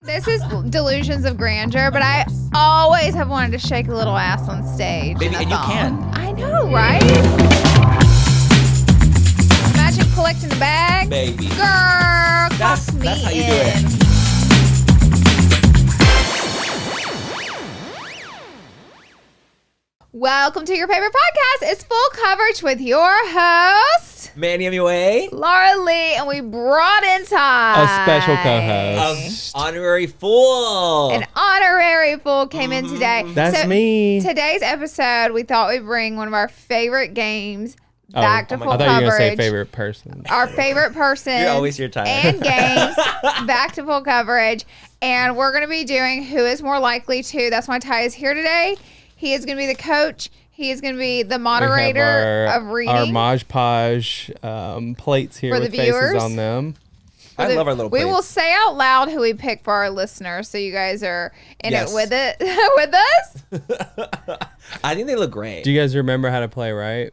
This is delusions of grandeur, but I always have wanted to shake a little ass on stage. Baby, and you can. I know, right? Imagine collecting the bag. Baby. Girl, That's how you do it. Welcome to your favorite podcast. It's Full Coverage with your host, Manny MUA. Laura Lee, and we brought in Ty. A special co-host. Honorary Fool. An honorary fool came in today. That's me. Today's episode, we thought we'd bring one of our favorite games back to full I thought coverage. you were going to say favorite person. Our favorite person. You're always your time. And games back to full coverage. And we're going to be doing who is more likely to. That's why Ty is here today. He is going to be the coach. He is going to be the moderator of reading. Our Maj Podge plates here For the with faces viewers. on them. I love our little plates. We will say out loud who we pick for our listeners, so you guys are in Yes. it with it with us. I think they look great. Do you guys remember how to play, right?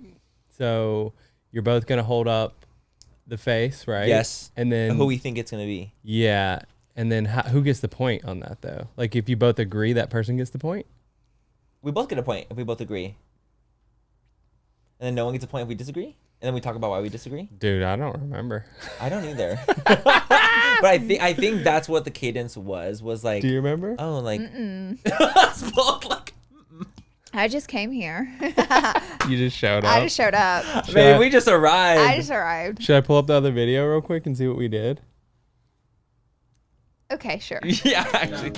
So you're both going to hold up the face, right? Yes. And then Who we think it's going to be. Yeah. And then who gets the point on that, though? Like, if you both agree, that person gets the point? We both get a point if we both agree. And then no one gets a point if we disagree? And then we talk about why we disagree? Dude, I don't remember. I don't either. But I think that's what the cadence was like. Do you remember? Oh, like. I just came here. You just showed up. I just showed up. Maybe we just arrived. I just arrived. Should I pull up the other video real quick and see what we did? Okay, sure. Yeah, actually.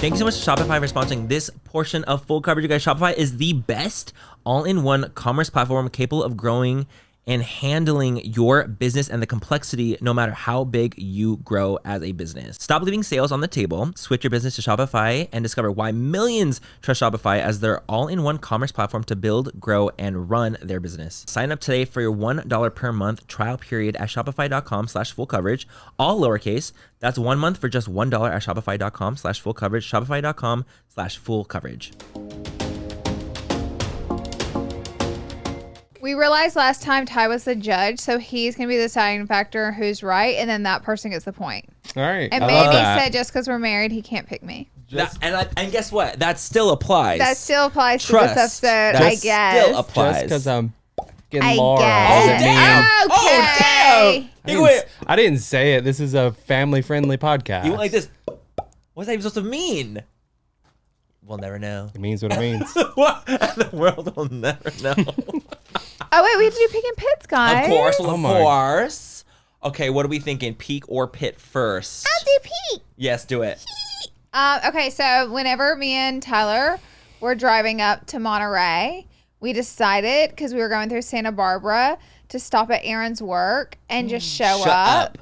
Thank you so much to Shopify for sponsoring this portion of Full Coverage. You guys, Shopify is the best all-in-one commerce platform capable of growing and handling your business and the complexity no matter how big you grow as a business. Stop leaving sales on the table, switch your business to Shopify, and discover why millions trust Shopify as their all-in-one commerce platform to build, grow, and run their business. Sign up today for your $1 per month trial period at shopify.com/full-coverage, all lowercase. That's 1 month for just $1 at shopify.com/full-coverage, shopify.com/full-coverage. We realized last time Ty was the judge, so he's going to be the deciding factor who's right, and then that person gets the point. All right. And I love Mandy that. said just because we're married, he can't pick me. And guess what? That still applies. That still applies Trust. to this episode, That I guess. still applies. Just because I'm fucking I Laura. guess. doesn't mean- Okay. I didn't say it. This is a family-friendly podcast. You went like this. What's that even supposed to mean? We'll never know. It means what it means. What? The world will never know. Oh, wait, we have to do pick and pits, guys. Of course, well, Oh of my. course. Okay, what are we thinking? Peak or pit first? I'll do peak. Yes, do it. Okay, so whenever me and Tyler were driving up to Monterey, we decided, because we were going through Santa Barbara, to stop at Aaron's work and just show Shut up.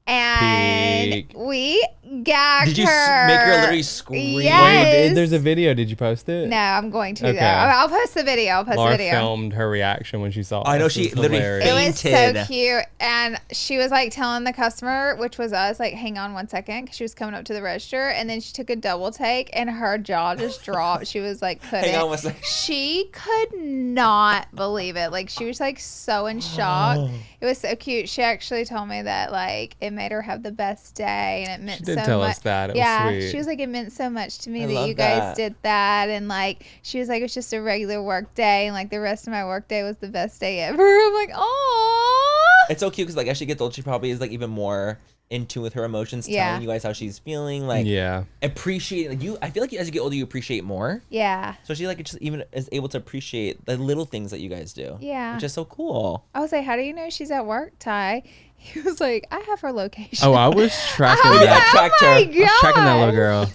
And Peak. we gagged Did you her. make her literally scream? Yes. Wait, there's a video. Did you post it? No, I'm going to, Okay. though. I'll post the video. Laura the video. filmed her reaction when she saw I know us. she It's literally hilarious. It was so fainted. cute. And she was like telling the customer, which was us, like, hang on 1 second, because she was coming up to the register. And then she took a double take and her jaw just dropped. She was like, Hang on 1 second. She could not believe it. Like, she was like so in shock. It was so cute. She actually told me that, like, it made her have the best day, and it meant She so did much. tell us that. It was sweet. She was like, it meant so much to me I that love you guys that. did that, and like, she was like, it was just a regular work day, and like the rest of my work day was the best day ever. I'm like, oh. It's so cute because, like, as she gets old, she probably is, like, even more in tune with her emotions, Yeah. telling you guys how she's feeling. Like, Yeah. appreciating. Like, I feel like as you get older, you appreciate more. Yeah. So she, like, just even is able to appreciate the little things that you guys do. Yeah. Which is so cool. I was like, how do you know she's at work, Ty? He was like, I have her location. Oh, I was tracking I was that. like, oh tracked her. my I I was tracking that little God. girl.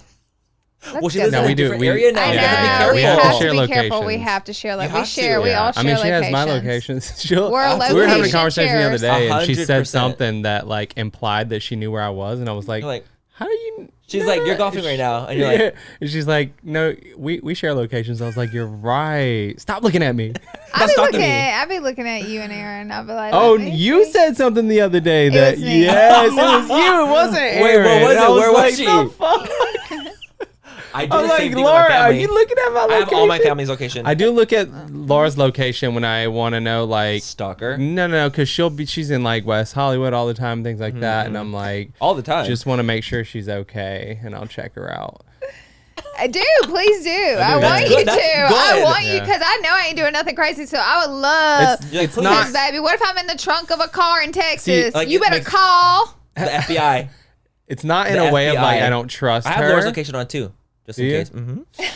Well, she good. lives No, in we a do- different we- area now. I You know. have to be Yeah, careful. we We have to have to share be careful. We locations. have to share. Like, You we have share. to, We yeah. all share. I mean, she has my locations. locations. She'll, We're we were having a location conversation the other day, and she said 100%. something that like implied that she knew where I was, and I was like, You're like, how do you? she's know like, you're that?" golfing right now. And you're like, Yeah. And she's like, no, we share locations. I was like, you're right. Stop looking at me. I'll be talk to looking. me. I'll be looking at you and Aaron. I'll be like, Oh, let me you see. said something the other day that was me. yes, it was you. It wasn't Aaron. Wait, what was And I it? Where was like, she? "The fuck?" I do I'm the like, same thing with Laura, my family. are you looking at my location? I have all my family's location. I do look at Laura's location when I want to know, like, Stalker. No, because she's in like West Hollywood all the time, things like that, and I'm like, all the time. just want to make sure she's okay, and I'll check her out. I do, please do. I That's want good. you That's to. I good. want you Yeah. because I know I ain't doing nothing crazy. So I would love It's this, not. baby. What if I'm in the trunk of a car in Texas? like, you it better makes- call. The FBI. It's not in The a way of like FBI. I don't trust I have her. Laura's location on too, just in Do you? case.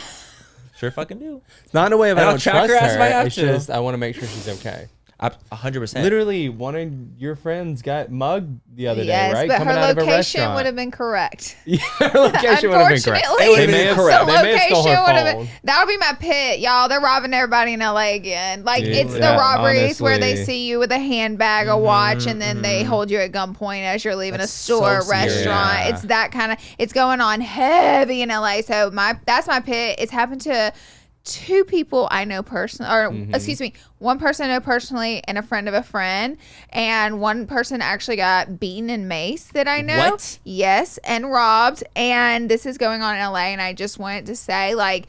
Sure, fucking do. It's not in a way of I And I'll don't track trust her ass if I her. have It's to. just I want to make sure she's okay. 100%. Literally, one of your friends got mugged the other Yes, day, right? but Coming her out of a location restaurant. would have been correct. Yeah, her location would have been correct. Unfortunately, It would've They may been have, correct. they may have stole her would have phone. been. That would be my pit, y'all. They're robbing everybody in LA again. Like Dude, it's the yeah, robberies where they honestly. see you with a handbag, a watch, and then they hold you at gunpoint as you're leaving That's a store, so scary. restaurant. Yeah. It's that kind of. It's going on heavy in LA. So that's my pit. It's happened to 2 people I know personally, or excuse me, 1 person I know personally and a friend of a friend, and 1 person actually got beaten and maced that I know. What? Yes, and robbed. And this is going on in LA, and I just wanted to say, like,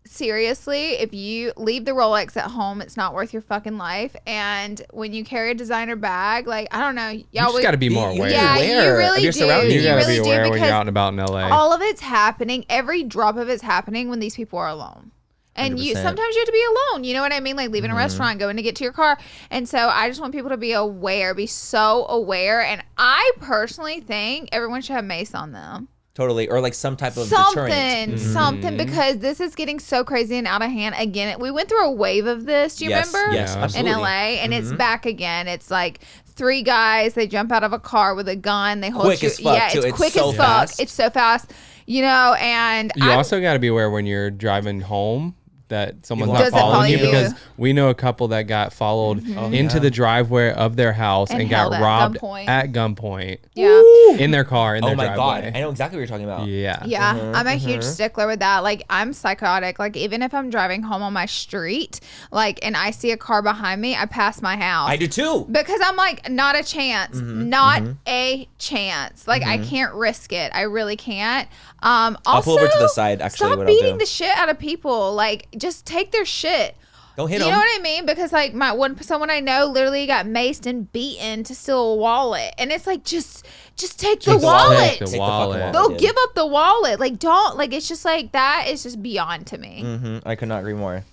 seriously, if you leave the Rolex at home, it's not worth your fucking life. And when you carry a designer bag, like, I don't know, y'all You just got to be more You aware. just Yeah, aware you of really your do. surroundings. You You got to really be do, aware when you're because out and about in LA. all of it's happening. Every drop of it's happening when these people are alone. And you 100%. sometimes you have to be alone. You know what I mean? Like leaving a restaurant, going to get to your car. And so I just want people to be aware, be so aware. And I personally think everyone should have mace on them. Totally. Or like some type of Something, deterrent. something, because this is getting so crazy and out of hand again. We went through a wave of this. Do you Yes, remember? yes, Yeah. In absolutely. LA, and it's back again. It's like 3 guys. They jump out of a car with a gun. They hold Quick you. as fuck, yeah, too. it's It's quick so as fuck. fast. It's so fast. You know, and You also got to be aware when you're driving home that someone's not Doesn't follow following you, you. because we know a couple that got followed into the driveway of their house And and got held at robbed gunpoint. at gunpoint yeah. in their car in Oh their my driveway. God. I know exactly what you're talking about. Yeah. Yeah, I'm a huge stickler with that. Like, I'm psychotic. Like, even if I'm driving home on my street, like, and I see a car behind me, I pass my house. I do too. Because I'm like, not a chance. Not a chance. Like, I can't risk it. I really can't. Also, I'll pull over to the side, actually, stop what I'll beating do. the shit out of people. Like, just take their shit. Don't hit You them. know what I mean? Because like someone I know literally got maced and beaten to steal a wallet, and it's like just take the Just wallet. take Take the the fucking wallet. wallet. Go dude. give up the wallet. Like don't like it's just like that is just beyond to me. I could not agree more.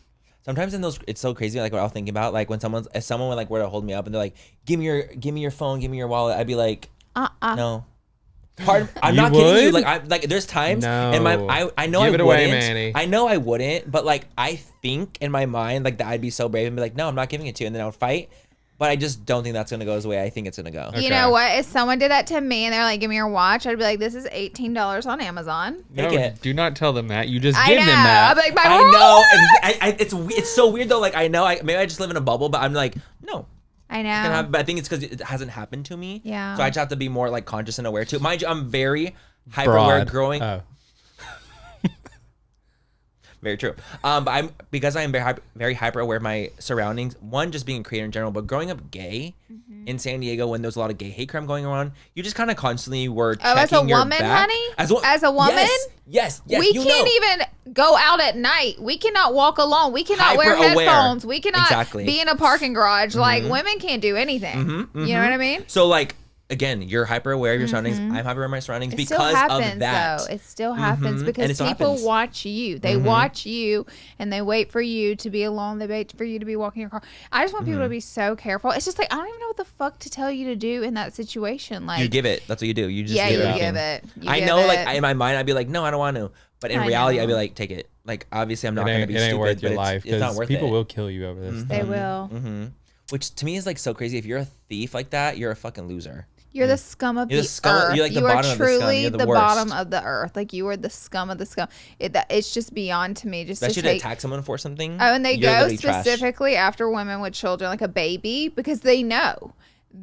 Sometimes in those, it's so crazy. Like what I was thinking about, like when if someone would like were to hold me up and they're like, give me your phone, give me your wallet. I'd be like, no. I'm You not kidding you. would? Like there's times in No. I know Give I it away, wouldn't. Manny. I know I wouldn't, but like I think in my mind like that I'd be so brave and be like, no, I'm not giving it to you, and then I would fight. But I just don't think that's gonna go the way I think it's gonna go. You Okay. know what? If someone did that to me and they're like, give me your watch, I'd be like, this is $18 on Amazon. Take it. Do not tell them that. You just I give know. them I'd that. be like, my I wallet! know, and it's so weird though. Like I know, maybe I just live in a bubble, but I'm like, no, I know. can have, but I think it's because it hasn't happened to me. Yeah. So I just have to be more like conscious and aware too. Mind you, I'm very hyper aware Broad. growing. Oh. Very true. But because I'm very hyper aware of my surroundings. One, just being a creator in general, but growing up gay in San Diego when there's a lot of gay hate crime going on, you just kind of constantly were checking as a your woman, back. honey? As a woman? Yes. We can't even go out at night. We cannot walk alone. We cannot wear Hyper-aware. headphones. We cannot Exactly. be in a parking garage. Like women can't do anything. You know what I mean? So like again, you're hyper aware of your surroundings. I'm hyper aware of my surroundings It because still happens, of that. though. It still happens And because it still people happens. watch you. They watch you, and they wait for you to be alone. They wait for you to be walking your car. I just want people to be so careful. It's just like I don't even know what the fuck to tell you to do in that situation. Like You give it. That's what you do. You just yeah, give you everything. give it. You I give know, it. like in my mind, I'd be like, no, I don't want to. But in I reality, know. I'd be like, take it. Like obviously, I'm not It going to ain't, be it ain't stupid, worth your but life it's not because worth people it. will kill you over this They stuff. will. Which to me is like so crazy. If you're a thief like that, you're a fucking loser. You're the scum of You're the the scum of- earth. you're like the you are bottom of the scum. truly You're the the worst. bottom of the earth. Like you are the scum of the scum. It's just beyond to me. Just Especially to to take. attack someone for something. Oh, and they you're go literally trash. specifically after women with children, like a baby, because they know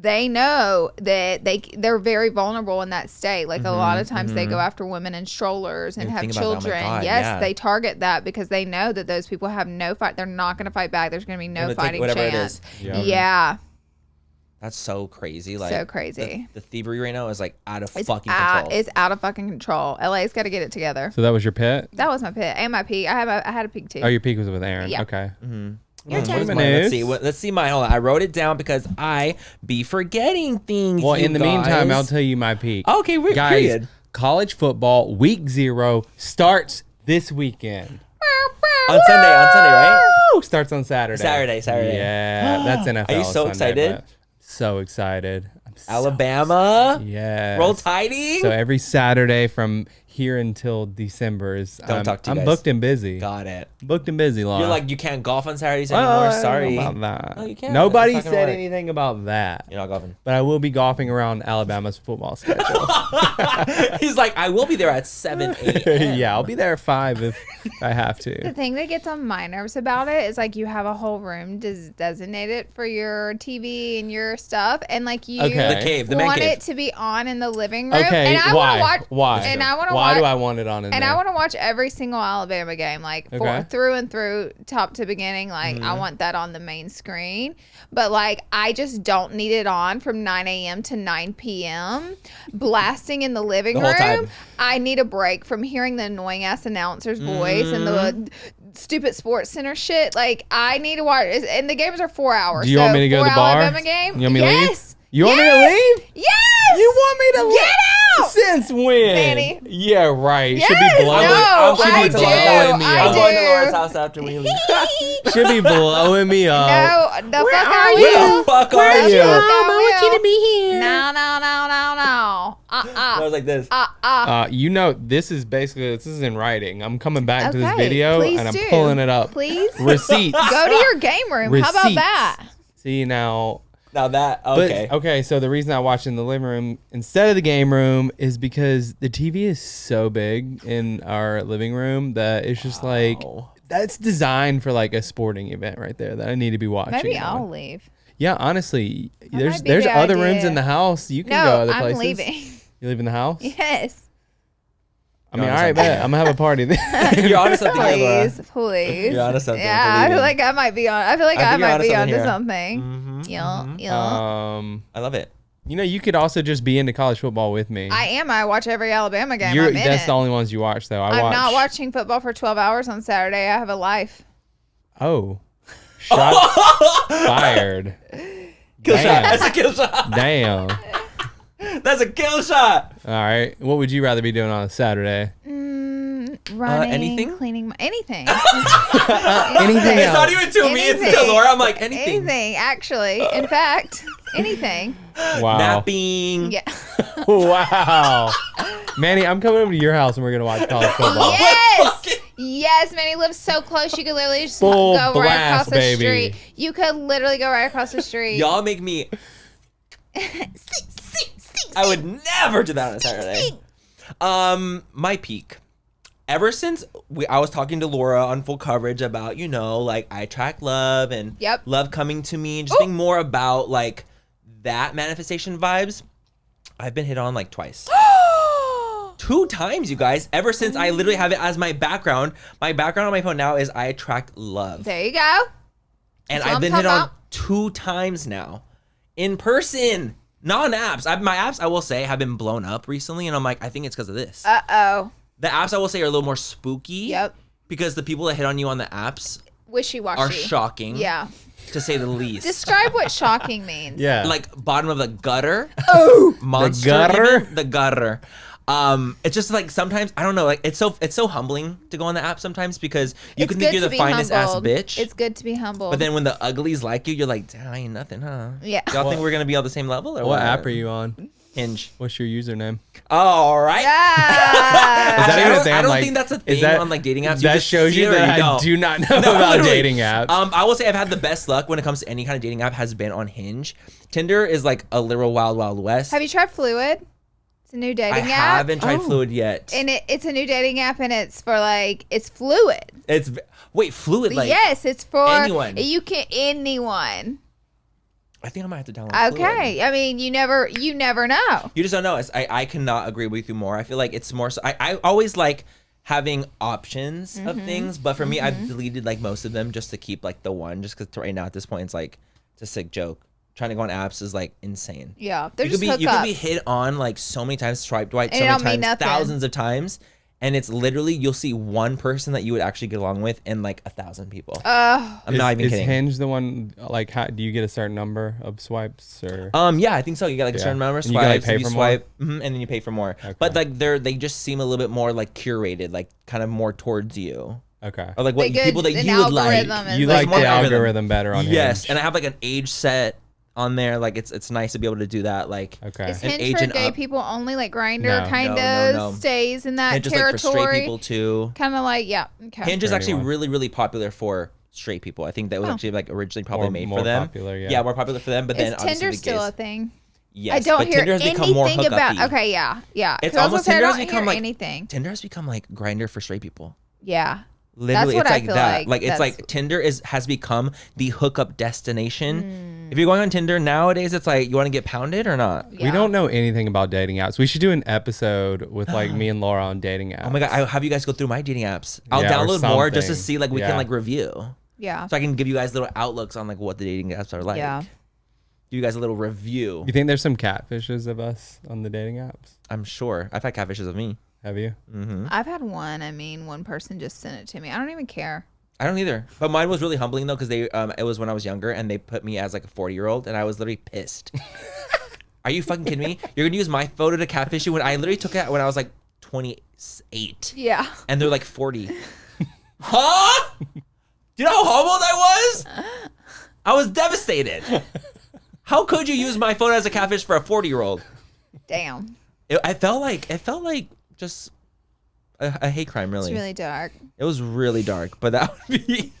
that they're very vulnerable in that state. Like a lot of times they go after women in strollers and And have think about that, oh my children. God, Yes, yeah. they target that because they know that those people have no fight. They're not going to fight back. There's going to be no gonna take fighting whatever it chance. is. Yep. Yeah. That's so crazy. Like So crazy. The thievery right now is like out of fucking control. It's out of fucking control. LA's got to get it together. So that was your pet? That was my pet and my peak. I had a peak too. Oh, your peak was with Aaron. Yeah. Okay. Your turn. What is mine? Let's see. Let's see mine. Hold on. I wrote it down because I be forgetting things. Well, you in the guys. meantime, I'll tell you my peak. Okay, Guys, period. college football week 0 starts this weekend. On Sunday, right? Woo! Starts on Saturday. Saturday. Yeah, that's NFL. Are you so Sunday, excited? but So excited. I'm so Alabama. Yeah. Roll Tiding. So every Saturday from here until December is Don't talk to you I'm guys. booked and busy. Got it. Booked and busy, Laura. You're like, you can't golf on Saturdays Well, anymore. I don't know Sorry. about that. No, you can't. Nobody It's not gonna said work. anything about that. You're not golfing. But I will be golfing around Alabama's football schedule. He's like, I will be there at 7, 8. Yeah, I'll be there at 5 if I have The to. thing that gets on my nerves about it is like you have a whole room designated for your TV and your stuff, and like you Okay. The cave, the man want cave. it to be on in the living room. Okay, and I why? wanna watch, Why? And I want to Why watch. do I want it on in And there? I want to watch every single Alabama game, like Okay. through and through, top to beginning. Like I want that on the main screen. But like I just don't need it on from 9 a.m. to 9 p.m. blasting in the living The whole room. time. I need a break from hearing the annoying ass announcer's voice and the stupid Sports Center shit. Like I need to watch. And the games are 4 hours. Do you want me to go to the bar? Alabama game. You want me to leave? Yes. You want me to leave? Yes. You want me to leave? Get out. Since when? Manny. Yeah, right. Yes. Should be blowing, No, should I be do. blowing me I I'm up. do. going to Laura's house after we leave. Should be blowing me up. No, the fuck are are you? you? Where the fuck Where are are you? you? Mom, I want you to be here. No. I was like this. You know, this is in writing. I'm coming back to this Okay, video please and I'm do. pulling it up. Please Receipts. go to your game room. How about Receipts. that? See now. Now that, But, okay. okay, so the reason I watch in the living room instead of the game room is because the TV is so big in our living room that it's just like that's designed for like a sporting event right there that I need to be watching. Maybe it I'll on. leave. Yeah, honestly, there's might be the other rooms idea. in the house. You can No, go other I'm places. leaving. You live in the house? Yes. I mean, You're all onto right, bet. I'm gonna have a party there. You're onto something here, Laura. Please. You're onto something. Yeah, I feel like I might be on. I feel like I I think you're might onto be something onto here. something. Yeah. I love it. You know, you could also just be into college football with me. I am. I watch every Alabama game. I'm in That's it. the only ones you watch, though. I'm watch. not watching football for 12 hours on Saturday. I have a life. Oh, shots fired. Kill shot. Damn. That's a kill shot. Damn. That's a kill shot. All right. What would you rather be doing on a Saturday? Running, anything? cleaning, anything. Anything It's else? not even to me. It's to Anything. Laura. I'm like, anything. Anything, actually. In fact, anything. Wow. Napping. Yeah. Wow. Manny, I'm coming over to your house and we're gonna watch college football. Yes. Yes, Manny lives so close. You could literally just Full go right blast, across the baby. street. You could literally go right across the street. Y'all make me. I would never do that on a Saturday. My peak. Ever since I was talking to Laura on Full Coverage about, like I attract love and Yep. love coming to me and just being more about like that manifestation vibes, I've been hit on like twice. 2 times, you guys, ever since I literally have it as my background. My background on my phone now is I attract love. There you go. And That's what I've I'm been hit talking on about. 2 times now. In person. Not on apps. My apps, I will say, have been blown up recently. And I'm like, I think it's because of this. Uh-oh. The apps, I will say, are a little more spooky. Yep. Because the people that hit on you on the apps Wishy-washy. are shocking. Yeah. To say the least. Describe what shocking means. Yeah. Like bottom of the gutter. Oh. Monster. gutter? Even. The gutter. It's just like sometimes, I don't know, like it's so humbling to go on the app sometimes because you can think you're the finest ass bitch. It's good to be humble. But then when the uglies like you, you're like, damn, I ain't nothing, huh? Yeah. Y'all think we're gonna be on the same level or what app are you on? Hinge. What's your username? All right. Yeah. Is that I even a don't, thing? I don't Like, think that's a is thing that- on like dating apps. That just shows see you it or that I don't. do not know No, about literally. dating apps. I will say I've had the best luck when it comes to any kind of dating app has been on Hinge. Tinder is like a literal wild, wild west. Have you tried Fluid? It's a new dating I app. haven't tried Oh. Fluid yet. And it's a new dating app, and it's for like it's fluid. Wait, Fluid like yes, it's for anyone. anyone. I think I might have to download Fluid. Okay, I mean you never know. You just don't know. I cannot agree with you more. I feel like it's more so I always like having options of things, but for me I've deleted like most of them just to keep like the one just because right now at this point it's like it's a sick joke. trying to go on apps is like insane. Yeah, they're You just could be hookups. hit on like so many times, swiped right And so it many don't mean times, nothing. thousands of times, and it's literally you'll see one person that you would actually get along with in like 1,000 people. I'm not even kidding. Is Hinge the one? Like, how do you get a certain number of swipes or? Yeah, I think so. You get like a certain number of And you gotta swipes. pay If you for swipe, and then you pay for more. Okay. But like they just seem a little bit more like curated, like kind of more towards you. Okay. Or like what Good- people that an you would like. algorithm is You like like more the algorithm. algorithm better on Yes, Hinge. and I have like an age set on there. Like it's nice to be able to do that. Like Okay. Is an Hinge for agent gay up. people only? Like Grindr No. kind No. of stays in that Hinge is like for straight territory. people too. Kind of like, yeah. Okay. Hinge is For actually anyone. really, really popular for straight people. I think that was Oh. actually like originally probably Or made more for them. popular, yeah. more popular for them. But then Is obviously Tinder the still gays. a thing? Yes, I don't but hear Tinder has anything become more about. hookup-y. Okay, yeah. It's 'Cause I was almost gonna say, Tinder I has don't become hear like anything. Tinder has become like Grindr for straight people. Yeah. Literally, what it's I like feel that. like. It's That's- like Tinder has become the hookup destination. If you're going on Tinder nowadays, it's like you want to get pounded or not. Yeah. We don't know anything about dating apps. We should do an episode with like me and Laura on dating apps. Oh my god, I'll have you guys go through my dating apps. I'll Yeah, or download more just to something. see like we Yeah. can like review. Yeah. So I can give you guys little outlooks on like what the dating apps are like. Yeah. Give you guys a little review. You think there's some catfishes of us on the dating apps? I'm sure. I've had catfishes of me. Have you? I've had one. I mean, one person just sent it to me. I don't even care. I don't either. But mine was really humbling though, because it was when I was younger and they put me as like a 40-year-old and I was literally pissed. Are you fucking kidding me? You're gonna use my photo to catfish you when I literally took it when I was like 28 Yeah. and they're like 40. Huh? Do you know how humbled I was? I was devastated. How could you use my photo as a catfish for a 40-year-old? Damn. It felt like just a hate crime, really. It's really dark. It was really dark, but that would be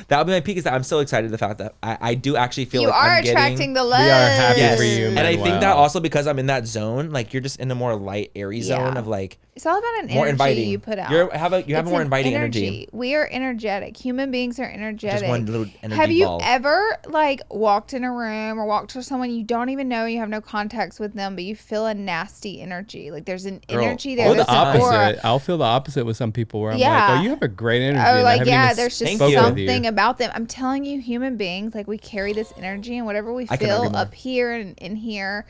my peak. Is that I'm so excited the fact that I do actually feel You like are I'm attracting getting, the We love. are happy Yes. for you, and I think that Manuel. also because I'm in that zone, like you're just in a more light, airy zone Yeah. of like It's all about an more energy inviting. you put out. You have a It's more an inviting energy. We are energetic. Human beings are energetic. Just one little energy Have you ball. ever like walked in a room or walked to someone you don't even know, you have no contacts with them, but you feel a nasty energy? Like there's an Girl, energy there. Or the There's an aura. opposite. I'll feel the opposite with some people where I'm Yeah. like, oh, you have a great energy. Oh, and I like haven't yeah, even there's just spoken with something you. about them. I'm telling you, human beings, like we carry this energy, and whatever we I cannot agree feel more. up here and in here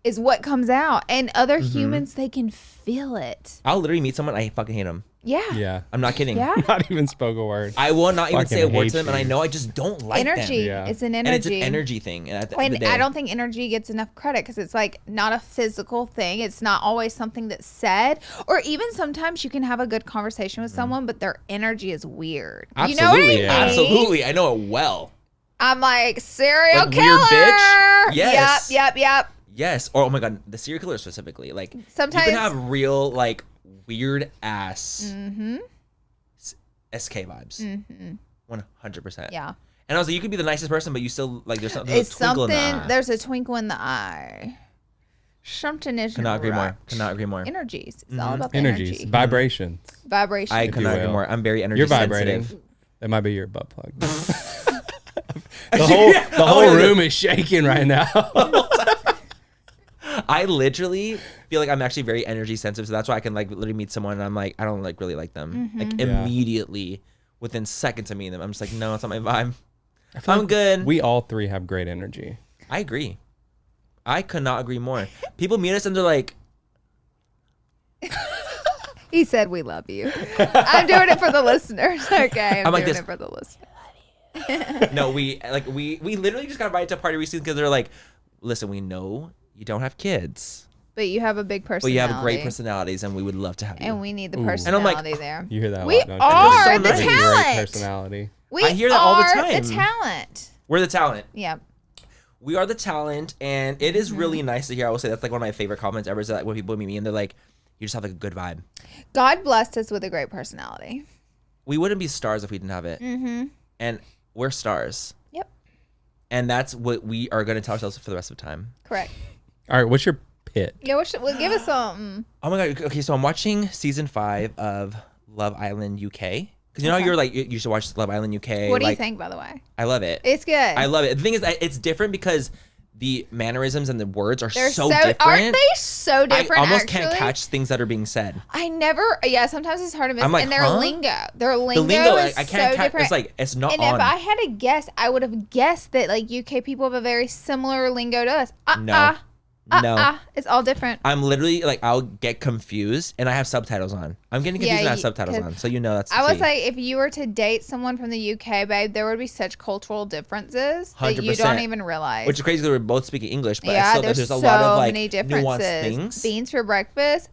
is what comes out. And other Mm-hmm. humans, they can feel it. I'll literally meet someone I fucking hate them. Yeah. Yeah. I'm not kidding. Yeah. Not even spoke a word. I will not even say a Fucking word hate to them, and I you. know I just don't like Energy. them. Yeah. It's an And energy. it's an energy thing. And at the end And of the day, I don't think energy gets enough credit because it's like not a physical thing. It's not always something that's said. Or even sometimes you can have a good conversation with someone, but their energy is weird. You know what I Absolutely, mean? absolutely. I know it well. I'm like, serial Like, killer. weird bitch? Yes. Yep. Yes. Or oh my god, the serial killer specifically. Like Sometimes- you can have real like weird ass SK vibes. 100%. Yeah. And I was like, you could be the nicest person, but you still like there's something. It's twinkle in the something, eye. there's a twinkle in the eye. Something isn't Cannot agree more. right. Cannot agree more. Energies. It's all about the Energies, energy. vibrations. Vibration. I If you cannot agree will. more. I'm very energy You're vibrating. sensitive. That might be your butt plug. The whole room is shaking right now. I literally feel like I'm actually very energy sensitive, so that's why I can like literally meet someone and I'm like, I don't like really like them. Like Yeah. immediately, within seconds of meeting them, I'm just like, no, it's not my vibe. feel I'm like good. We all three have great energy. I agree. I could not agree more. People meet us and they're like, He said we love you. I'm doing it for the listeners. Okay. I'm like doing this. it for the listeners. no, we literally just got invited to a party recently because they're like, listen, we know you don't have kids, But you have a big but personality. you have great personalities and we would love to have you. And we need the Ooh. And I'm like, personality there. You hear that a We lot, don't you? are So the nice. Great talent. personality. We I hear that all the are time. the talent. We're the talent. Yep. We are the talent, and it is really nice to hear. I will say that's like one of my favorite comments ever. Is that when people meet me and they're like, "You just have like a good vibe." God blessed us with a great personality. We wouldn't be stars if we didn't have it, and we're stars, Yep. and that's what we are going to tell ourselves for the rest of the time. Correct. All right, what's your pit? Yeah, well, give us something. Oh my god! Okay, so I'm watching season 5 of Love Island UK because you know how you're like you should watch Love Island UK. What do you like, think, by the way? I love it. It's good. I love it. The thing is, it's different because the mannerisms and the words are They're so different. Aren't they so different? I almost actually? can't catch things that are being said. Sometimes it's hard to miss. I'm like, and their huh? lingo. Their The lingo lingo, is I can't so catch. different. It's like, it's not and on. if I had to guess, I would have guessed that like UK people have a very similar lingo to us. No. It's all different. I'm literally like, I'll get confused and I have subtitles on. I'm getting confused and I have subtitles on. So that's the I would tea. say if you were to date someone from the UK, babe, there would be such cultural differences that you 100%. don't even realize. Which is crazy because we're both speaking English, but yeah, still, there's a so lot of like many nuanced differences. things. Beans for breakfast.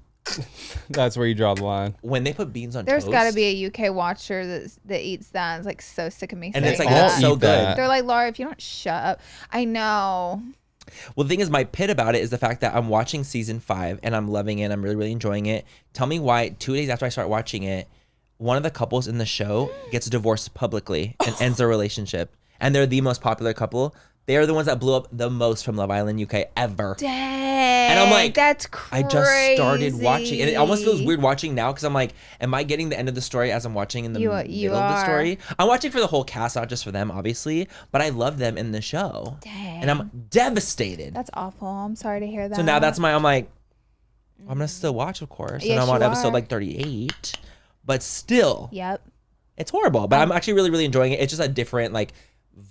That's where you draw the line. When they put beans on There's toast. got to be a UK watcher that eats that. It's like so sick of me And saying it's like, that. that's so good. They're like, Laura, if you don't shut up. I know. Well, the thing is, my pit about it is the fact that I'm watching season 5 and I'm loving it. I'm really, really enjoying it. Tell me why 2 days after I start watching it, one of the couples in the show gets divorced publicly and ends their relationship. And they're the most popular couple. They are the ones that blew up the most from Love Island UK ever. Dang. And I'm like, that's crazy. I just started watching. And it almost feels weird watching now because I'm like, am I getting the end of the story as I'm watching in the middle of the story? I'm watching for the whole cast, not just for them, obviously. But I love them in the show. Dang. And I'm devastated. That's awful. I'm sorry to hear that. So now I'm like, I'm going to still watch, of course. Yes, and I'm on you episode are. like 38. But still, Yep. it's horrible. But I'm actually really, really enjoying it. It's just a different like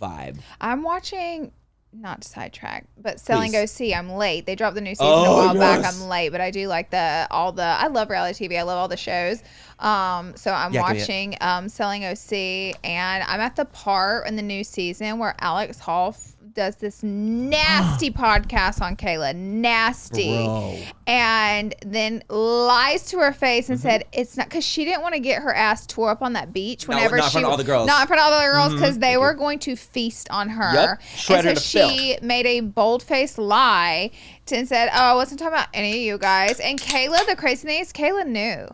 vibe. I'm watching, not to sidetrack, but Selling Please. OC. I'm late. They dropped the new season a Oh, while back. yes. I'm late, but I do like I love reality TV. I love all the shows. So I'm watching Selling OC, and I'm at the part in the new season where Alex Hall does this nasty podcast on Kayla. Nasty. Bro. And then lies to her face and said it's not, because she didn't want to get her ass tore up on that beach whenever not in front of all the girls. Not in front of all the other girls, because they were going to feast on her. Yep. Shred her and to so she made a bold-faced lie and said, oh, I wasn't talking about any of you guys. And Kayla, the crazy thing is, Kayla knew.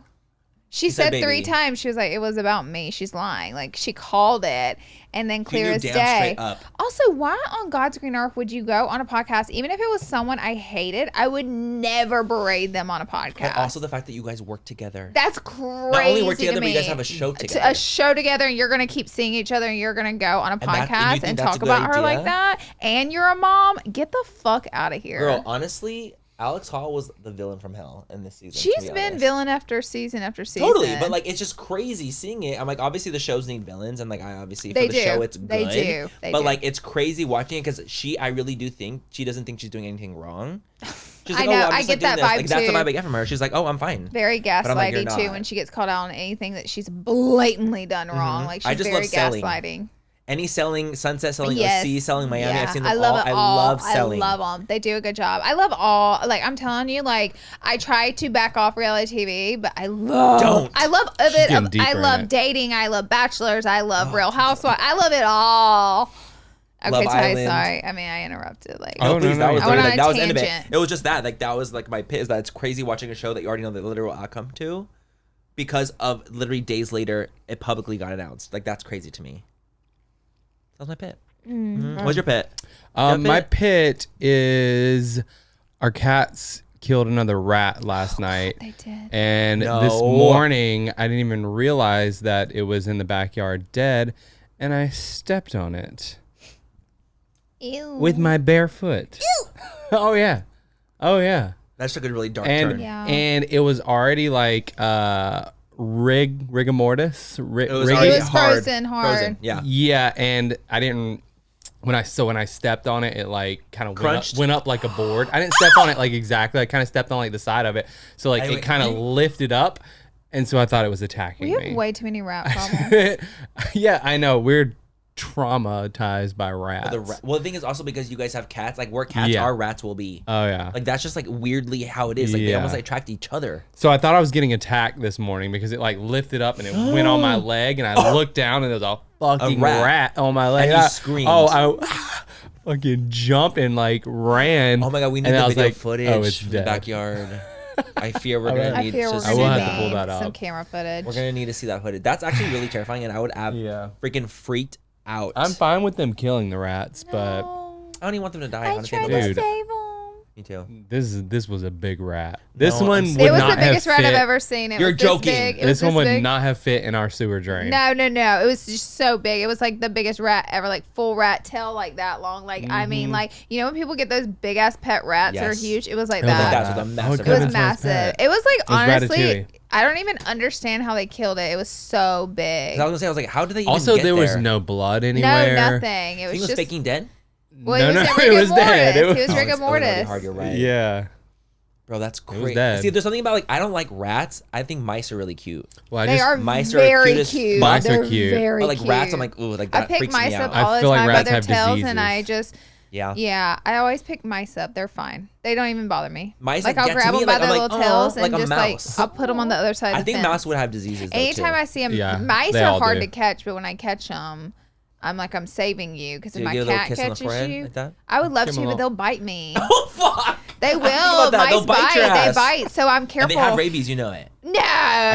She said 3 baby. times, she was like, it was about me. She's lying. Like, she called it, and then clear knew as damn day. straight up. Also, why on God's green earth would you go on a podcast, even if it was someone I hated, I would never berate them on a podcast. But also the fact that you guys work together. That's crazy. Not only work to together, but me. you guys have a show together. A show together, and you're going to keep seeing each other, and you're going to go on a And you podcast think and that's talk a good about her idea? like that, and you're a mom. Get the fuck out of here. Girl, honestly, Alex Hall was the villain from hell in this season. She's been honest. villain after season after season. Totally, but like it's just crazy seeing it. I'm like, obviously the shows need villains, and like I obviously for They the do. show it's good. They do. They but do. like it's crazy watching it because I really do think she doesn't think she's doing anything wrong. She's I like, know, oh, I'm I just, get like, doing that this. vibe, Like that's the too. vibe I get from her. She's like, oh, I'm fine. Very But I'm like, you're gaslighty too not. when she gets called out on anything that she's blatantly done wrong. Like I she's just very love selling. gaslighting. Any selling Sunset, selling Yes. OC, selling Miami. Yeah. I've seen them I love all. it I all. love selling. I love them. They do a good job. I love all. Like I'm telling you, like I try to back off reality TV, but I love. Don't. I love getting it. deeper I in love it. dating. I love bachelors. I love Real Housewives. I love it all. Okay, Love Ty, Island. sorry. I mean, I interrupted. Like, Oh, No, please. no, That no, was I went literally, on a that was the end of it. tangent. It was just that. Like that was like my pit is that it's crazy watching a show that you already know the literal outcome to, because of literally days later it publicly got announced. Like that's crazy to me. That was my pit. What's your pit? My pit is our cats killed another rat last night. they did. And No. this morning, I didn't even realize that it was in the backyard dead, and I stepped on it Ew. with my bare foot. Oh yeah, oh yeah. That took a really dark And turn. Yeah. and it was already like rigor mortis. It was It already was hard. frozen hard. Frozen. Yeah. Yeah, and I didn't. When I stepped on it, it like kind of Crunched? went up like a board. I didn't step on it like exactly. I kind of stepped on like the side of it, so like I it went, kind of lifted up, and so I thought it was attacking We me. have way too many rat problems. Yeah, I know. We're traumatized by rats. Well, the thing is also because you guys have cats. Like where cats Yeah. are, rats will be. Oh yeah. Like that's just like weirdly how it is. Like they Yeah. almost like attract each other. So I thought I was getting attacked this morning because it like lifted up and it went on my leg, and I looked down and there was a fucking rat. rat on my leg. And you I- screamed. Oh, I fucking jumped and like ran. Oh my god, we need And I the was video like, footage oh, it's from the dead. backyard. I fear we're I gonna bet. need. I fear we're just I will gonna have to pull need that some up. camera footage. We're gonna need to see that footage. That's actually really terrifying, and I would have Yeah. freaking freaked out. I'm fine with them killing the rats, but No. I don't even want them to die. I honestly. tried Nobody- to Dude. save them. Me too. This was a big rat. This No, one I'm would It was not the biggest have rat I've fit- ever seen. It You're was this joking. big. It This was one would big. not have fit in our sewer drain. No. It was just so big. It was like the biggest rat ever, like full rat tail, like that long. Like I mean, like you know when people get those big ass pet rats that are Yes. huge. It was like It was like that. that. With a Oh, massive It was goodness, massive. pet. It was like was honestly, Ratatouille. I don't even understand how they killed it. It was so big. 'Cause I was gonna say, I was like, how did they even Also, get there was there? no blood No, anywhere. nothing. It Think was it was just faking dead? well, No, he was no, in it rigor was dead. mortis. It He was was- rigor Oh, really mortis. hard, you're right. Yeah. Bro, that's was crazy. dead. See, there's something about like I don't like rats. I think mice are really cute. Well, They are mice are very cute as cute. Mice are They're cute. Very But like cute. rats, I'm like, ooh, like I that pick freaks mice me up out. all I the feel like time by rats their have tails, and diseases. I just Yeah. I always pick mice up. They're fine. They don't even bother me. Mice, like like, I'll get to grab me, them by like, I'm their like, little tails "Aw," and like a just like mouse. I'll put them on the other side. I of the think fence. mouse would have diseases though Anytime too. I see them, Yeah, mice they are all hard do. to catch, but when I catch them, I'm like I'm saving you because Do if you my get a little cat kiss on the catches forehead you, like that? I would love Give to, 'em a but little- they'll bite me. Oh fuck! They Think will. about that. Mice They'll bite your They ass. bite. So I'm careful. And they have rabies, you know it. No,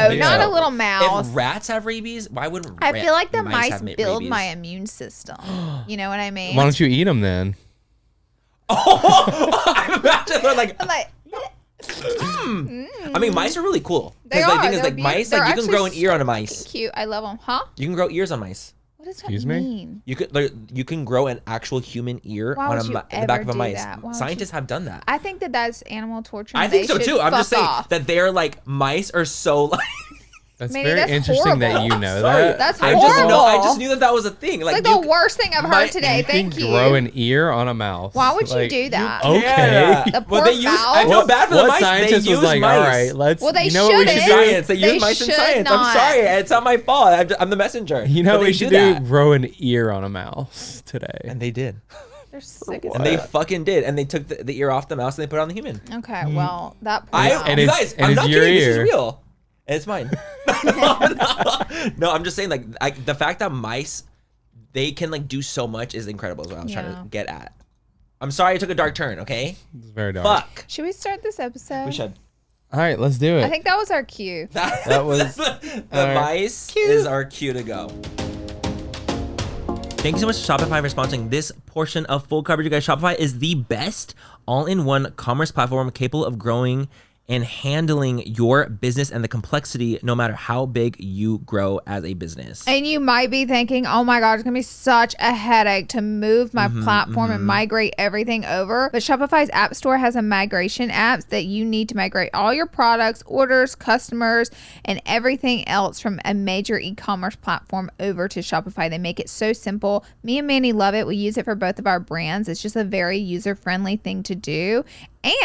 think not so. a little mouse. If rats have rabies, why wouldn't I feel like the mice have build rabies? my immune system. You know what I mean? Why don't you eat them then? I imagine they're like. I'm like, I mean, mice are really cool. They Because the are. thing is, They're like mice, they're like you can grow an actually ear on a so mice. cute. I love them. Huh? You can grow ears on mice. What does that Excuse me? mean? You could like, you can grow an actual human ear Why on would you in the back of ever a do mice. that? Why would Scientists have done that. I think that that's animal torture. I and think they so should too. I'm just fuck saying off. that they're like mice are so like. That's Manny, very that's interesting that horrible. you know Sorry, that. That's I just know. I horrible. just knew that was a thing. It's Like, like you the worst thing I've heard today. You can Thank you. grow an ear on a mouse. Why would you Like, do that? Okay. Yeah. The Well, poor they use. I mouse. feel bad for the What mice. They scientist use was like, mice. all right, let's. Well, they you know what we should shouldn't. do? Science. They They use mice in should science. not. I'm sorry. It's not my fault. I'm the messenger. You know But what they we should do do? that. Grow an ear on a mouse today. And they did. They're sick And they fucking did. And they took the ear off the mouse and they put it on the human. Okay, well, that poor I, mouse. And you it's- guys, and I'm it's not your kidding. This is ear. real. And it's mine. No, I'm just saying, like, the fact that mice, they can like do so much is incredible. Is what I was trying Yeah. to get at. I'm sorry I took a dark turn. Okay. It's very dark. Fuck. Should we start this episode? We should. All right, let's do it. I think that was our cue. That was the our mice is our cue to go. Thank you so much to Shopify for sponsoring this portion of Full Coverage. You guys, Shopify is the best all-in-one commerce platform capable of growing and handling your business and the complexity no matter how big you grow as a business. And you might be thinking, oh my God, it's going to be such a headache to move my platform and migrate everything over. But Shopify's App Store has a migration apps that you need to migrate all your products, orders, customers, and everything else from a major e-commerce platform over to Shopify. They make it so simple. Me and Manny love it. We use it for both of our brands. It's just a very user-friendly thing to do.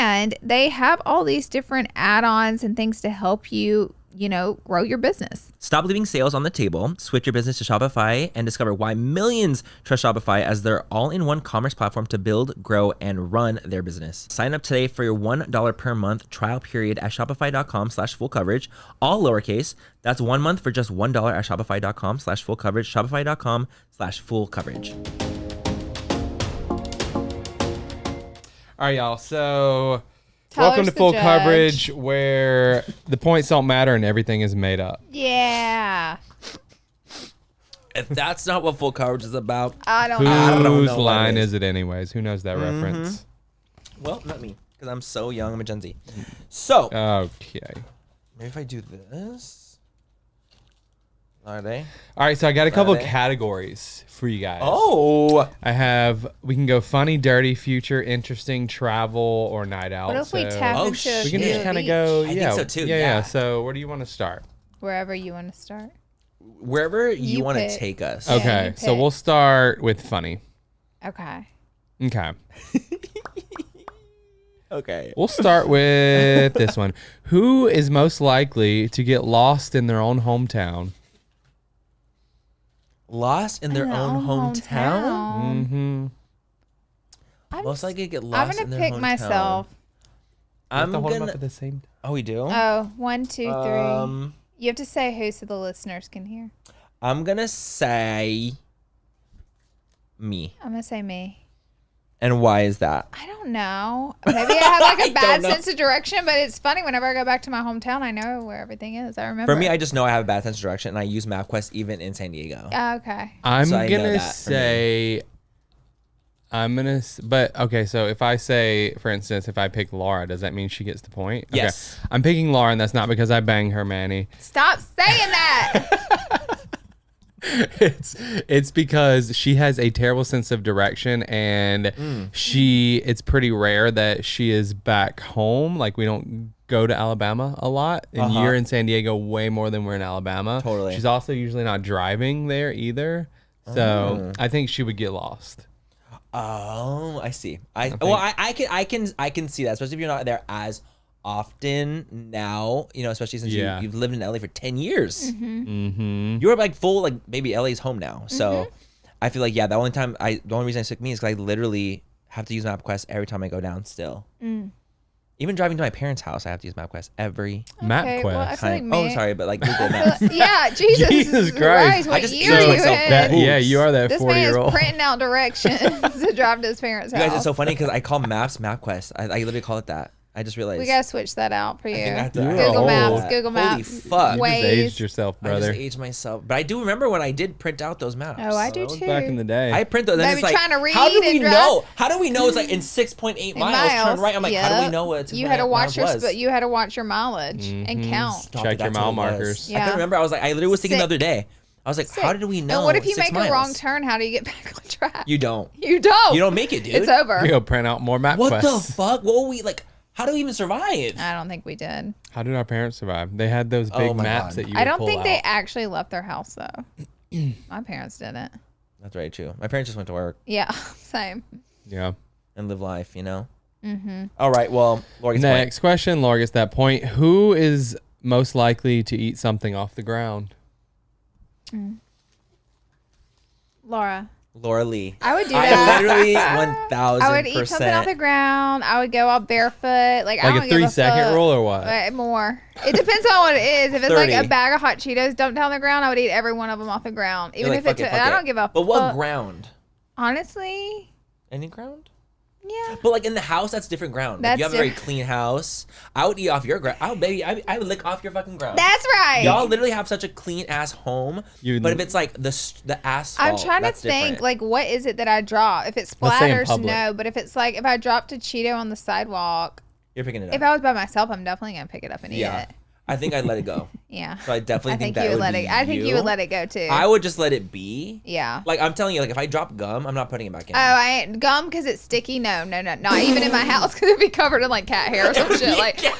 And they have all these different add-ons and things to help you, you know, grow your business. Stop leaving sales on the table. Switch your business to Shopify and discover why millions trust Shopify as their all-in-one commerce platform to build, grow, and run their business. Sign up today for your $1 per month trial period at shopify.com/full coverage, all lowercase. That's 1 month for just $1 at shopify.com/full coverage, shopify.com/full coverage. All right, y'all. So, Tyler's welcome to the Full judge. Coverage, where the points don't matter and everything is made up. Yeah. If that's not what Full Coverage is about, I don't know. don't Whose know what line it is it, anyways? Who knows that reference? well, not me, because I'm so young. I'm a Gen Z. So, Okay. maybe if I do this. Are they? All right, so I got a couple of Friday. categories for you guys. Oh, we can go funny, dirty, future, interesting, travel, or night out. What if we So tap Oh, into shit. a we can few just of kind of each? go, I think yeah. so too, Yeah, yeah. So where do you want to start? Wherever you want to start. wherever you You want to pick. take us. Yeah, Okay, you so pick. we'll start with funny. Okay. Okay. Okay. We'll start with this one. Who is most likely to get lost in their own hometown? Lost in their own hometown. Mm-hmm. I'm, Most likely to get I'm lost in gonna their pick hometown. myself. I'm hold them up gonna. at the same time. Oh, we do. Oh, 1, 2, 3. Um, You have to say who so the listeners can hear. I'm gonna say me. I'm gonna say me. And why is that? I don't know. Maybe I have like I a bad don't know. sense of direction, but it's funny. Whenever I go back to my hometown, I know where everything is. I remember. For me, I just know I have a bad sense of direction, and I use MapQuest even in San Diego. Okay. I'm So I know gonna that for me. say But okay, so if I say, for instance, if I pick Laura, does that mean she gets the point? Okay. Yes. I'm picking Laura, and that's not because I bang her, Manny. Stop saying that. It's because she has a terrible sense of direction, and it's pretty rare that she is back home. Like, we don't go to Alabama a lot, and you're in San Diego way more than we're in Alabama. Totally. She's also usually not driving there either, so I think she would get lost. Oh, I see. I can see that, especially if you're not there as often now, especially since you've lived in LA for 10 years. You're like full, like, maybe LA's home now. So I feel like, the only reason it took me is because I literally have to use MapQuest every time I go down still. Even driving to my parents' house, I have to use MapQuest every MapQuest. Well, I feel like sorry, but like Google Maps. Jesus Christ. What I just year aged are you myself. in? You are that This 40-year-old. man is printing out directions to drive to his parents' house. You guys, it's so funny because I call maps MapQuest. I literally call it that. I just realized. We gotta switch that out for you. Google Maps. Google Holy Maps. fuck. You just aged yourself, brother. I just aged myself. But I do remember when I did print out those maps. Oh, I do That was too. back in the day. I print those. And Maybe it's like, trying to read how do we and drive? know? How do we know it's like in 6.8 miles? Turn right. I'm like, how do we know what it's You had to watch your mileage and count. Check your mile markers. I couldn't remember. I literally was thinking the other day. I was like, how did we know? And what if you 6 make miles? a wrong turn? How do you get back on track? You don't. You don't. You don't make it, dude. It's over. We go print out more MapQuest. What the fuck? What were we like? How do we even survive? I don't think we did. How did our parents survive? They had those big maps that you would I don't pull think out. they actually left their house though. My parents didn't. That's very true. My parents just went to work. Yeah, same. Yeah. And live life, All right. Well, Laura gets Next question. Laura gets that point. Who is most likely to eat something off the ground? Laura. Laura Lee. I would do I that. literally 1,000%. I would eat something off the ground. I would go out barefoot. Like I Like don't a give 3-second fuck. rule or what? More. It depends on what it is. If it's like 30. a bag of hot Cheetos dumped down the ground, I would eat every one of them off the ground. Even You're if like, it's, fuck I it. don't give a But what fuck. ground? Honestly, Any ground? yeah. But like in the house, that's different ground. If you have a very clean house, I would eat off your ground. I would lick off your fucking ground. That's right. Y'all literally have such a clean ass home. But if it's like the asphalt, I'm trying to that's think, different. like, what is it that I drop? If it Let's say in splatters, public. no. But if it's like, if I dropped a Cheeto on the sidewalk, You're picking it up. if I was by myself, I'm definitely going to pick it up and eat it. I think I'd let it go. Yeah. So I definitely think that you would let be it. I think you would let it go too. I would just let it be. Yeah. Like I'm telling you, like if I drop gum, I'm not putting it back in. Oh, I ain't gum because it's sticky. No, not even in my house because it'd be covered in like cat hair or some shit. Like, Like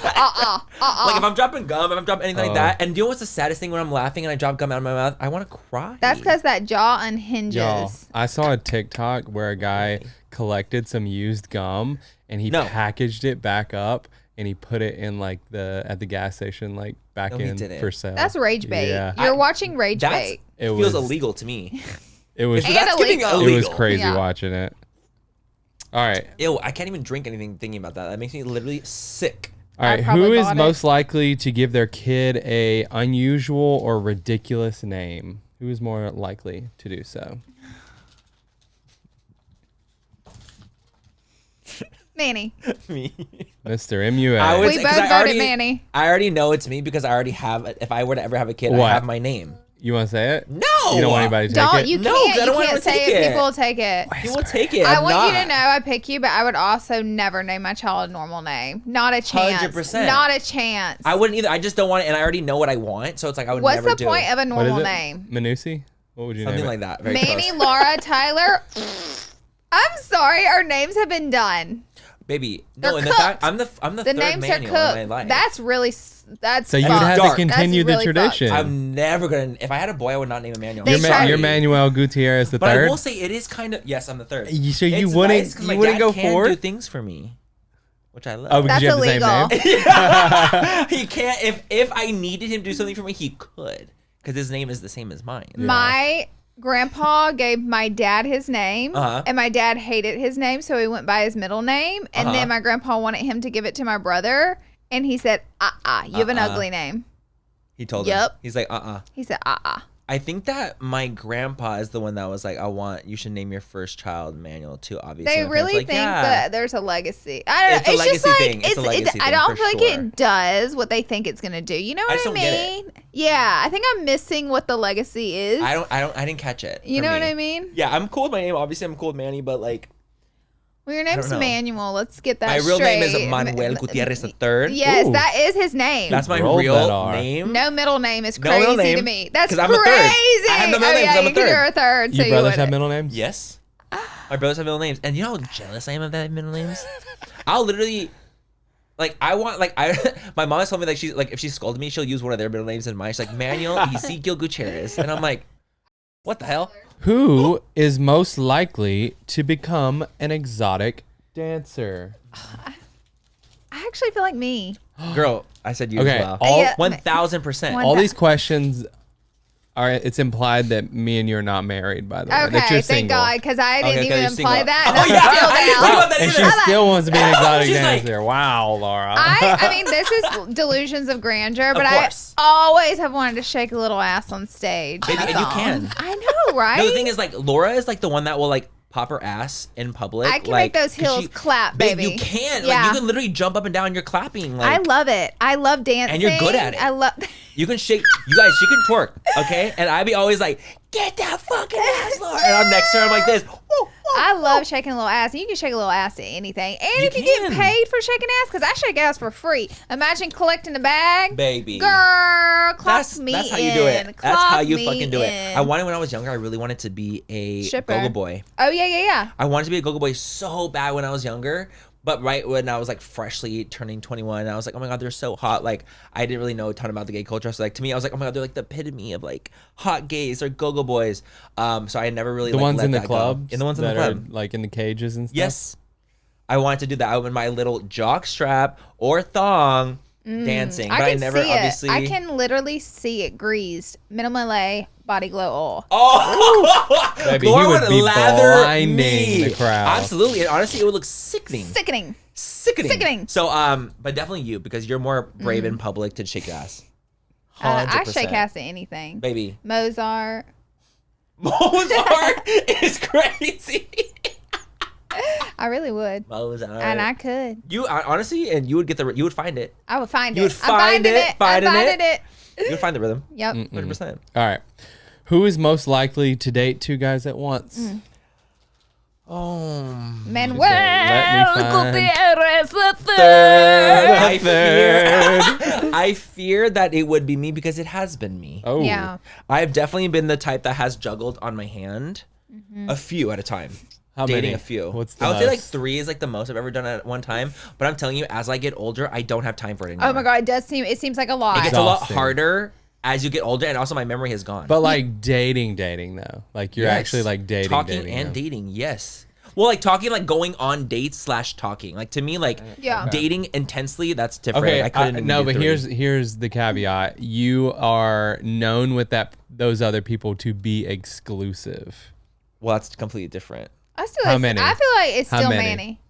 if I'm dropping gum, if I'm dropping anything like that, and you know what's the saddest thing when I'm laughing and I drop gum out of my mouth? I want to cry. That's because that jaw unhinges. Y'all, I saw a TikTok where a guy collected some used gum and he packaged it back up and he put it in like at the gas station, like back in for sale. That's rage bait. Yeah. You're watching rage bait. It feels illegal to me. It was. That's getting illegal. It was illegal. crazy watching it. All right. Ew, I can't even drink anything thinking about that. That makes me literally sick. All right. Who is most likely to give their kid a unusual or ridiculous name? Who is more likely to do so? Manny. Me. Mr. MUA. I would We say- both 'cause I voted already- Manny. I already know it's me because I already have. If I were to ever have a kid, What? I have my name. You want to say it? No. You don't want anybody to take Don't it? you No, can't 'cause I don't you want can't anyone to say take it. it. People will take it. You will take it. I want you to know I pick you, but I would also never name my child a normal name. Not a chance. 100%. Not a chance. I wouldn't either. I just don't want it, and I already know what I want, so it's like I would What's never the do point it. of a What is normal it? name? Manusi? What would you Something name like it? that. Very Manny, close. Laura, Tyler. I'm sorry, our names have been done. Baby, They're no, and cooked. I'm the The third names are manual in my cooked. life. That's really that's So you would fucked. have dark. to continue That's the really fucked. tradition. I'm never gonna. If I had a boy, I would not name Emmanuel. They You're, tried- you're Manuel Gutierrez the But I third. will say it is kind of. Yes, I'm the third. So you It's wouldn't nice 'cause my you wouldn't dad go can forward? do things for me, which I love. Oh, because That's you have the same illegal. name. He can't. If I needed him to do something for me, he could, because his name is the same as mine. My grandpa gave my dad his name, and my dad hated his name, so he went by his middle name. And then my grandpa wanted him to give it to my brother, and he said, you have an ugly name. He told him. Yep. He's like, He said, I think that my grandpa is the one that was like, you should name your first child Manuel too, obviously. They My parents really were like, think yeah. that there's a legacy. I don't It's know. a It's just legacy like thing. It's a legacy I thing, don't for feel like sure. it does what they think it's gonna do. You know I what just I don't get it. mean? Yeah, I think I'm missing what the legacy is. I didn't catch it. You for know what me. I mean? Yeah, I'm cool with my name. Obviously, I'm cool with Manny, but like, Well, your name's Manuel. Let's get that My real straight. name is Manuel Gutierrez III. Yes, Ooh. that is his name. That's my Rolled that real R. name. No middle name is No middle crazy name, to me. That's 'cause crazy. I'm a third. I have no middle name 'cause I'm a third. You're a third. So Your brothers have wouldn't. middle names? Yes. My brothers have middle names. And you know how jealous I am of that middle names? I'll literally... Like, I want, like, my mom has told me, like, she's, like, if she scolded me, she'll use one of their middle names in mine. She's like, Manuel Ezekiel Gutierrez. And I'm like, what the hell? Who is most likely to become an exotic dancer? I actually feel like me. Girl, I said you Okay, as well. all- Yeah. 1,000%. One- All these questions are, it's implied that me and you are not married, by the way. That Okay, you're thank single. God, because I didn't Okay, even you're imply single. that. Oh, And I'm yeah, still I didn't think down. about that And she either. still wants to be an exotic She's like- dancer. Wow, Laura. I mean, this is delusions of grandeur, but I course. always have wanted to shake a little ass on stage. Baby, That's and you all. can. I know, right? No, the thing is, like, Laura is, like, the one that will, like, pop her ass in public. I can like, make those 'cause heels clap, Babe, baby. you can. Yeah. Like, you can literally jump up and down. You're clapping. Like, I love it. I love dancing. And you're good at it. I love. You can shake. You guys, she can twerk, okay? And I be always like, get that fucking ass, Laura. And I'm next to her. I'm like this. Woo, woo, I woo. love shaking a little ass. And you can shake a little ass to anything. And You if you get can. paid for shaking ass, because I shake ass for free. Imagine collecting a bag. Baby. Girl, clock me That's how in. you do it. That's how Clock you me fucking do it. in. I wanted when I was younger. I really wanted to be a Stripper. go-go boy. Oh, yeah. I wanted to be a go-go boy so bad when I was younger. But right when I was like freshly turning 21, I was like, oh my God, they're so hot. Like, I didn't really know a ton about the gay culture. So like to me, I was like, oh my God, they're like the epitome of like hot gays or go-go boys. So I never really the like, ones let in the that go. clubs? In the ones in the that club. are, like in the cages and stuff? Yes. I wanted to do that. I in my little jock strap or thong dancing. But I can never see obviously. it. I can literally see it greased. Minimum LA body glow oil. Oh, Baby, he Laura would be lather blinding me. the crowd. Absolutely, and honestly, it would look sickening. Sickening. Sickening. So, but definitely you because you're more brave in public to shake your ass. I 100%. shake ass at anything. Baby. Mozart. Mozart is crazy. I really would. Mozart. And I could. You honestly, and you would get you would find it. I would find You it. would I'm find finding it, I'm finding finding it. it. You would find the rhythm. Yep. 100%. All right. Who is most likely to date two guys at once? Oh. Manuel Let me find- Gutierrez the I third. I fear that it would be me because it has been me. Oh. Yeah. I've definitely been the type that has juggled on my hand a few at a time. How Dating many? a few. What's the I would say like most? 3 is like the most I've ever done at one time. But I'm telling you, as I get older, I don't have time for it anymore. Oh my God, it seems like a lot. It gets a lot Exhausting. harder as you get older, and also my memory has gone. But like dating though. Like you're Yes. actually like dating. talking dating and them. dating, yes. Well, like talking, like going on dates / talking. Like to me, like Yeah. dating intensely, that's different. Okay, I couldn't even no, do but 3. here's the caveat. You are known with those other people to be exclusive. Well, that's completely different. I still How many? I feel like it's How still many? Manny.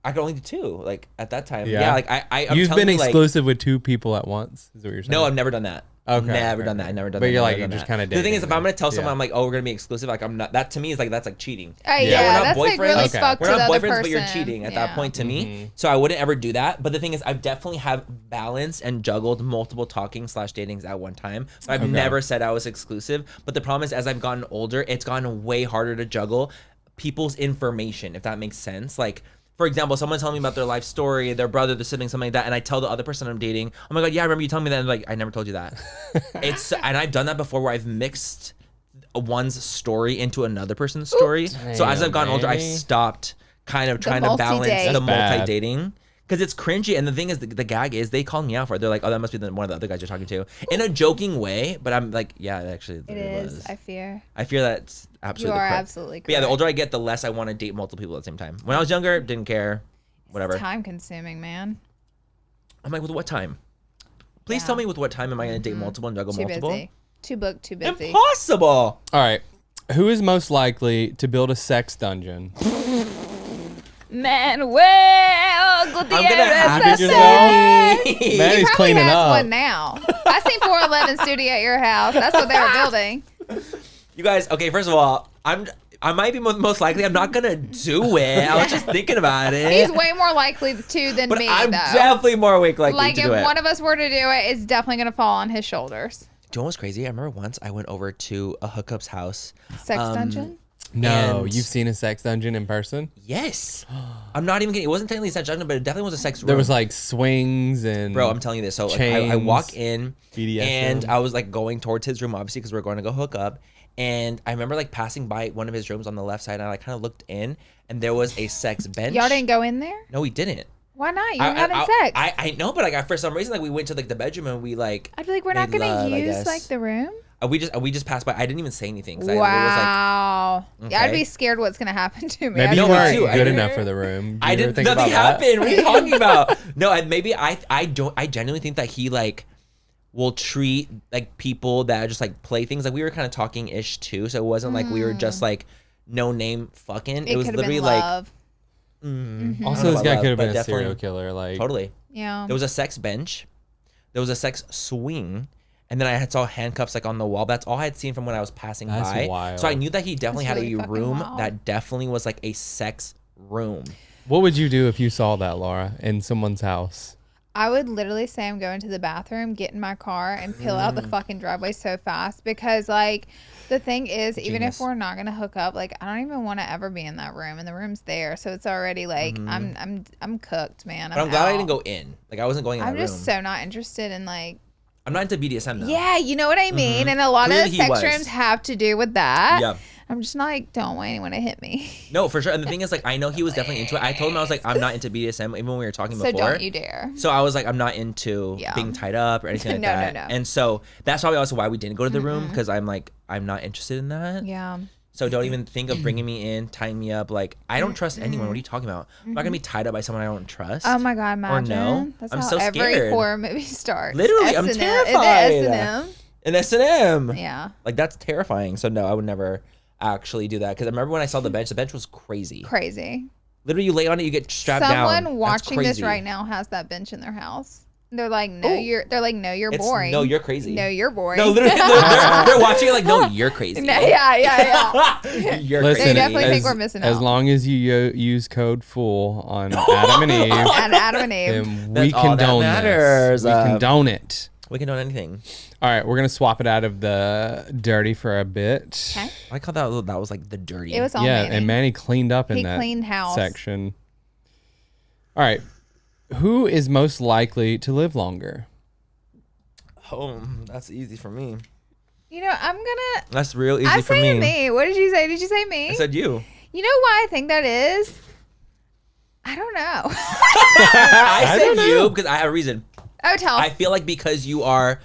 I could only do 2. Like at that time, Yeah. yeah. Like I'm You've telling been you, like, exclusive with 2 people at once. Is what you're saying? no, I've never done that. Okay, Never okay, done that. okay. I never done But that. you're never like, done you're just that. kinda The thing is, dating if I'm gonna tell them. someone, Yeah. I'm like, oh, we're gonna be exclusive. Like I'm not. That to me is like that's like cheating. Yeah, we're not that's like really boyfriends. Okay. fucked We're to the not other boyfriends, person. but you're cheating at that Yeah. point to me. So I wouldn't ever do that. But the thing is, I've definitely have balanced and juggled multiple talking / datings at one time. But I've Okay. never said I was exclusive. But the problem is, as I've gotten older, it's gotten way harder to juggle people's information, if that makes sense. Like, for example, someone's telling me about their life story, their brother, their sibling, something like that, and I tell the other person I'm dating, oh my God, yeah, I remember you telling me that, and like, I never told you that. And I've done that before where I've mixed one's story into another person's story. So as I've gotten older, I've man. stopped kind of trying to balance multi-date. the That's bad. multi-dating. Because it's cringy, and the thing is, the gag is they call me out for it. They're like, oh, that must be one of the other guys you're talking to. In a joking way, but I'm like, yeah, actually, It is. I fear. I fear that's You absolutely are correct. absolutely correct. But yeah, the older I get, the less I want to date multiple people at the same time. When I was younger, didn't care. Whatever. Time consuming, man. I'm like, with what time? Please Yeah. tell me with what time am I going to date multiple and juggle Too multiple? busy. Too booked, too busy. Impossible. All right. Who is most likely to build a sex dungeon? Manuel Gutierrez. I'm gonna have Look at to yourself. say. Man, he's Probably cleaning has up. one now. I seen 411 studio at your house. That's what they were building. You guys, okay, first of all, I might be most likely. I'm not gonna do it. I was just thinking about it. He's way more likely to than but me, I'm though. definitely more likely Like to if do it. one of us were to do it, it's definitely gonna fall on his shoulders. Do you know what's crazy? I remember once I went over to a hookup's house. Sex dungeon. No, And- you've seen a sex dungeon in person? Yes. I'm not even kidding. It wasn't technically a sex dungeon, but it definitely was a sex room. There was like swings and Bro, I'm telling you this. So like, I chains, walk in BDSM. and I was like going towards his room, obviously, because we are going to go hook up. And I remember like passing by one of his rooms on the left side, and I like kind of looked in, and there was a sex bench. Y'all didn't go in there? No, we didn't. Why not? You were having sex. I know, but like for some reason, like we went to like the bedroom and we like. I feel like we're not made gonna love, I use guess. like the room. We just passed by. I didn't even say anything. 'Cause Wow. I was Yeah, I'd okay. be scared what's gonna happen to me. maybe I'd you be me weren't too. I good didn't- enough for the room. I didn't. Think Nothing about that? happened. What are you talking about? No, I genuinely think that he like will treat like people that just like play things. Like we were kind of talking ish too, so it wasn't like we were just like no name fucking. It was could've literally been like. love. I don't Also, know this about guy love, could have but been a definitely- serial killer. Like Totally. Yeah. There was a sex bench. There was a sex swing. And then I saw handcuffs like on the wall. That's all I had seen from when I was passing That's by. wild. So I knew that he definitely That's had really a fucking room wild. that definitely was like a sex room. What would you do if you saw that, Laura, in someone's house? I would literally say I'm going to the bathroom, get in my car, and peel out the fucking driveway so fast because, like, the thing is, even Genius. if we're not gonna hook up, like, I don't even want to ever be in that room, and the room's there, so it's already like I'm cooked, man. But I'm glad I out. didn't go in. Like I wasn't going in I'm that just room. so not interested in like. I'm not into BDSM though. Yeah, you know what I mean, and a lot Clearly of he sex was. rooms have to do with that. Yeah. I'm just not like, don't want anyone to hit me. No, for sure. And the thing is, like, I know he was definitely into it. I told him I was like, I'm not into BDSM, even when we were talking So before. don't you dare. So I was like, I'm not into Yeah. being tied up or anything like No, no, that. no. And so that's probably also why we didn't go to the room because I'm like, I'm not interested in that. Yeah. So don't even think of bringing me in, tying me up. Like, I don't trust anyone. What are you talking about? I'm not gonna be tied up by someone I don't trust. Oh my god, imagine. no? That's I'm how so every scared. horror movie starts. Literally, I'm S&M. terrified. Is it S&M? And S&M. Yeah. Like, that's terrifying. So no, I would never actually do that. Because I remember when I saw the bench was crazy. Crazy. Literally, you lay on it, you get strapped down. Someone watching That's this crazy. right now has that bench in their house. They're like, no, Oh. you're It's, boring. No, you're crazy. No, you're boring. No, literally, they're watching it like, no, you're crazy. No, yeah. You're Listen, They crazy. definitely think we're missing As out. long as you use code FOOL on Adam and Eve, And Adam and Eve. then That's we all that condone matters. this. We condone it. We can do anything. All right, we're gonna swap it out of the dirty for a bit. Okay. I like how that was like the dirty. It was all Yeah, Manny. and Manny cleaned up in He that cleaned house. section. All right, who is most likely to live longer? Oh, that's easy for me. You know, I'm gonna. That's real easy I'm for saying me. me. What did you say? Did you say me? I said you. You know why I think that is? I don't know. I don't said you know. because I have a reason. Oh, tell. I feel like because you are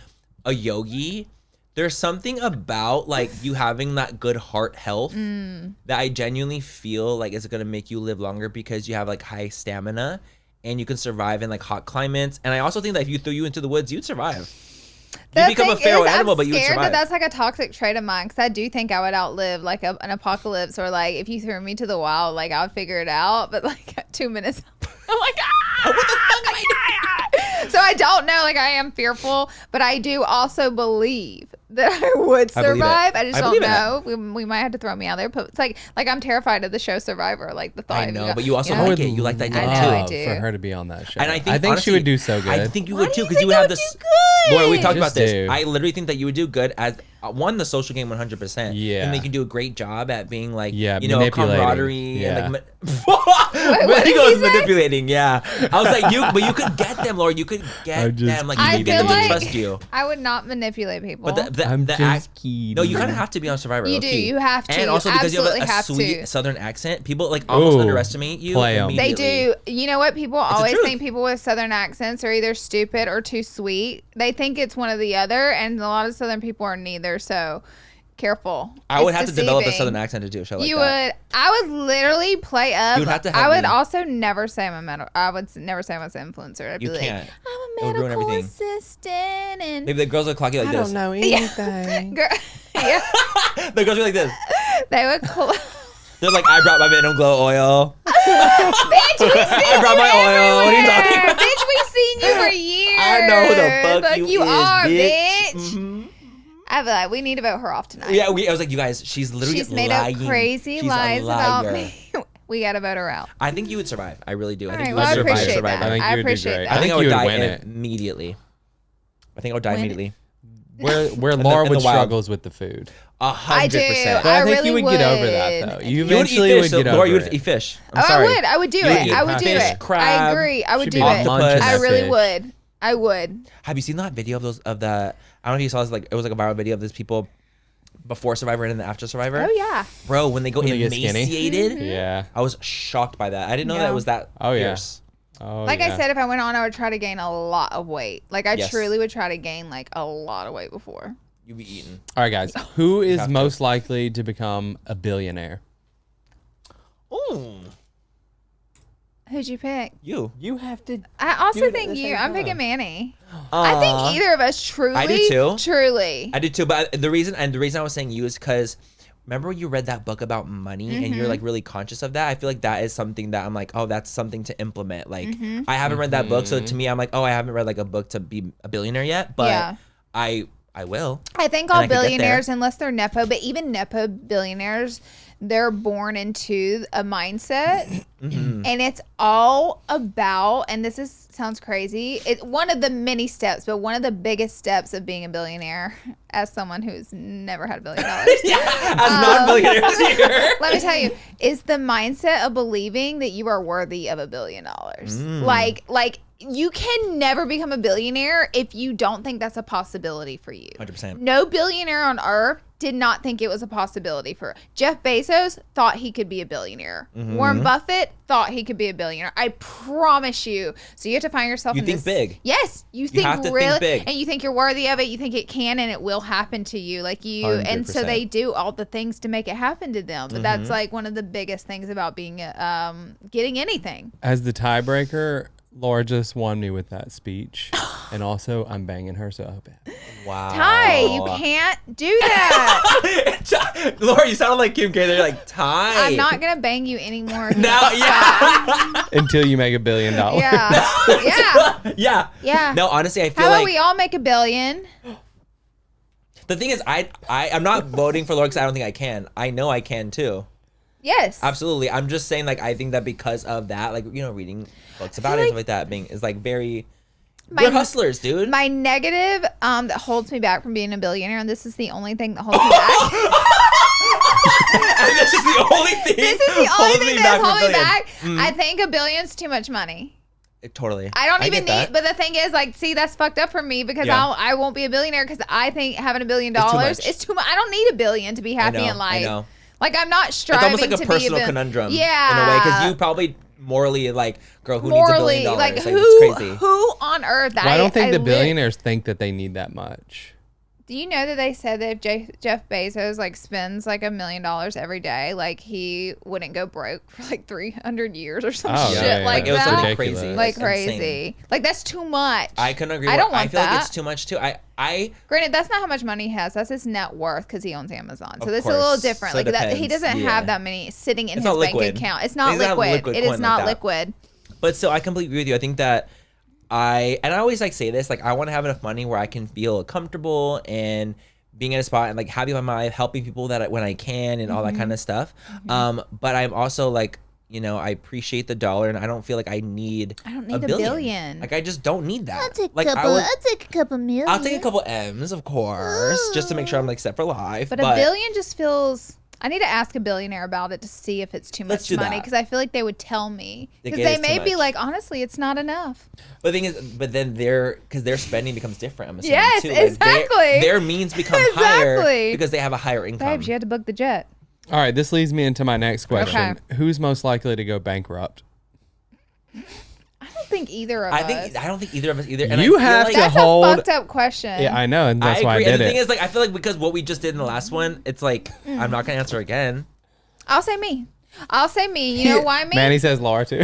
a yogi, there's something about like you having that good heart health that I genuinely feel like is gonna make you live longer because you have like high stamina and you can survive in like hot climates. And I also think that if you threw you into the woods, you'd survive. You become a feral animal, but you would I'm scared survive. that that's like a toxic trait of mine because I do think I would outlive like an apocalypse or like if you threw me to the wild, like I would figure it out. But like at 2 minutes, I'm like, what the fuck am I doing? So I don't know. Like I am fearful, but I do also believe that I would I believe it. survive. I just I don't believe it. know. We might have to throw me out there. But it's like I'm terrified of the show Survivor. Like the thought. I of know, you but you also know? like it. You like that I idea know, I too. do. For her to be on that show, And I think, she honestly, would do so good. I think you Why would do too you because think you would I have would this. do good? Laura, we talked about Just this. do. I literally think that you would do good as one, the social game 100%. Yeah. And they can do a great job at being like, Yeah, you know, manipulating. camaraderie Yeah. and like. what did He he goes say? manipulating. Yeah. I was like, but you could get them, Laura. You could get I'm just them. Like I you could get feel them like to trust you. I would not manipulate people. But I'm the just act. kidding. No, you kind of have to be on Survivor. You low-key. do. You have to. And also because you have Absolutely a have sweet to. Southern accent, people like almost Ooh, underestimate you. play 'em. They immediately. do. You know what? People the always truth. think people with Southern accents are either stupid or too sweet. They think it's one or the other, and a lot of Southern people are neither. So careful. I would It's have to develop a deceiving. Southern accent to do a show like You that. would. I would literally play up. You would have to I help would me. also never say I'm a medical. I would never say I'm an influencer. I'd You be like, can't. I'm It would a ruin medical everything. assistant, and Maybe the girls would clock you like this. know anything. Girl, yeah, The girls would be like this. they would. They're like, I brought my Minimum Glow oil. Bitch, we seen I brought my you oil. What are you talking everywhere. about? Bitch, we seen you for years. I know who the fuck you is, are, bitch. bitch. Mhm. I'd be like, we need to vote her off tonight. Yeah, I was like, you guys, she's literally She's made lying. up crazy She's a lies about liar. me. We gotta vote her out. I think you would survive. I really do. I All think right, you well, I would survive. appreciate survive. that. I think I you would do appreciate great. that. I think I you would would die win it. immediately. I think I would die Win it. immediately. where Laura in the would wild. struggles with the food. 100%. But I think really you would get over that though. You You would eventually eat fish. would get Laura, over you would it. eat fish. Oh, I would do it. I would do fish, it. crab. I agree. I would Should do be it. munching I that really fish. would. I would. Have you seen that video of those of the? I don't know if you saw this. Like it was like a viral video of these people before Survivor and then after Survivor. Oh yeah. Bro, when they go When they get skinny. emaciated, Yeah. I was shocked by that. I didn't know that Yeah. it was that Oh, yeah. fierce. Oh, Like yeah. I said, if I went on, I would try to gain a lot of weight. Like I Yes. truly would try to gain like a lot of weight before. You be eating. All right, guys. Who is have to. most likely to become a billionaire? Ooh, Who'd you pick? you. You have to. I also Do it at think the you. same I'm time. picking Manny. I think either of us truly. I do too. Truly. I did too, but the reason I was saying you is because remember when you read that book about money and you're like really conscious of that. I feel like that is something that I'm like, oh, that's something to implement. Like I haven't read that book, so to me, I'm like, oh, I haven't read like a book to be a billionaire yet, but Yeah. I will. I think And all I could get billionaires, unless they're Nepo, but even Nepo billionaires, they're born into a mindset. Mm-hmm. And it's all about, and this sounds crazy, one of the many steps, but one of the biggest steps of being a billionaire, as someone who's never had $1 billion, As non-billionaires here. let me tell you, is the mindset of believing that you are worthy of $1 billion. Like you can never become a billionaire if you don't think that's a possibility for you. 100%. No billionaire on earth did not think it was a possibility for Jeff Bezos thought he could be a billionaire. Mm-hmm. Warren Buffett thought he could be a billionaire. I promise you. So you have to find yourself You in think this. big. Yes, you think have to think really big. and you think you're worthy of it. You think it can and it will happen to you. Like you and so 100%. they do all the things to make it happen to them. But Mm-hmm. that's like one of the biggest things about being getting anything. As the tiebreaker, Laura just won me with that speech, and also I'm banging her, so I hope it. Wow. Ty, you can't do that. Laura, you sounded like Kim K. They're like, Ty. I'm not gonna bang you anymore. No, yeah. Until you make $1 billion. Yeah. Yeah. Yeah. Yeah. No, honestly, I feel How about like we all make $1 billion? the thing is, I'm not voting for Laura because I don't think I can. I know I can too. Yes. Absolutely. I'm just saying, like, I think that because of that, like, you know, reading books about it and stuff like that, being is like very. We're hustlers, dude. My negative that holds me back from being a billionaire, and this is the only thing that holds me back. And this is the only thing. This is the only holding thing me that's back from holding me billion. back. I think $1 billion's too much money. Totally. I don't even get that. need, but the thing is, like, see, that's fucked up for me because Yeah. I won't be a billionaire because I think having $1 billion It's too much. is too much. I don't need $1 billion to be happy in life. I know. Like, I'm not It's striving almost like a to personal be conundrum. Yeah. In a way, because you probably morally, like, girl, who needs $1 morally, billion? like, it's who crazy. on earth? Well, I don't think the lit- billionaires think that they need that much. Do you know that they said that if Jeff Bezos like spends like $1 million every day, like he wouldn't go broke for like 300 years or some Oh, shit yeah, yeah, like yeah. It was that? something Ridiculous. crazy. Like It's crazy. insane. Like that's too much. I couldn't agree I more. don't want I feel like that. it's too much too. I Granted, that's not how much money he has. That's his net worth because he owns Amazon. So Of that's a little course. different. So like it that, he depends. doesn't Yeah. have that many sitting in It's his not bank liquid. account. It's not He's not a liquid. liquid It is coin not like that. liquid. But still, I completely agree with you. I think that I always like say this, like I want to have enough money where I can feel comfortable and being in a spot and like happy with my life, helping people that when I can and all that kind of stuff. But I'm also like, you know, I appreciate the dollar and I don't feel like I need I don't need $1 billion. Like I just don't need that. I'll take like a couple. I would, I'll take a couple million. I'll take a couple M's, of course, just to make sure I'm like set for life. But $1 billion just feels. I need to ask a billionaire about it to see if it's too Let's much do money that. because I feel like they would tell me Like, because it they is too may be much. like, honestly, it's not enough. But the thing is, but then because their spending becomes different. I'm assuming Yes, too. Like, exactly. Their means become higher Exactly. because they have a higher income. Babes, you had to book the jet. All right, this leads me into my next question. Okay. Who's most likely to go bankrupt? I don't think either of I us. don't think either of us either. And You I feel have like, to That's hold- a fucked up question. Yeah, I know, and that's I why I agree. did And the it. thing is, like, I feel like because what we just did in the last one, it's like I'm not gonna answer again. I'll say me. I'll say me. You know why me? Manny says Laura too.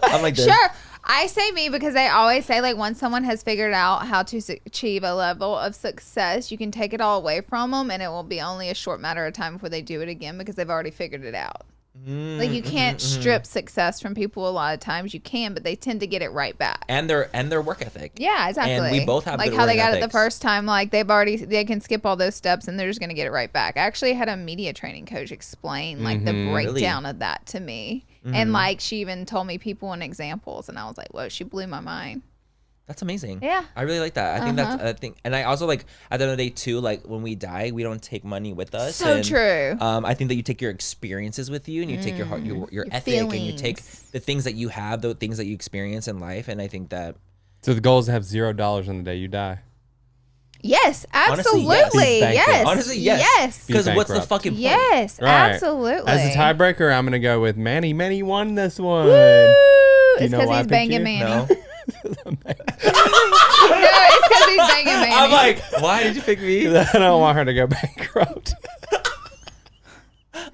I'm like, this. Sure. I say me because they always say like once someone has figured out how to achieve a level of success, you can take it all away from them and it will be only a short matter of time before they do it again because they've already figured it out. Like you can't strip success from people a lot of times. You can, but they tend to get it right back. And their work ethic. Yeah, exactly. And we both have like good how they work got it the ethics. first time. Like they can skip all those steps and they're just gonna get it right back. I actually had a media training coach explain like the breakdown of that to me, and like she even told me people and examples, and I was like, whoa, she blew my mind. That's amazing. Yeah. I really like that. I think and I also like at the end of the day too, like when we die, we don't take money with us. So and, true. I think that you take your experiences with you, and you take your heart, your ethic, feelings. and you take the things that you have, the things that you experience in life. And I think that. So the goal is to have $0 on the day you die. Yes, absolutely. Honestly, yes. Honestly, yes. Yes. Because what's the bankrupt. fucking point? Yes, Right. absolutely. As a tiebreaker, I'm gonna go with Manny. Manny won this one. Woo! It's know because why I he's picked banging you? Manny. No. No, it's because he's banging Manny. I'm like, why did you pick me? I don't want her to go bankrupt.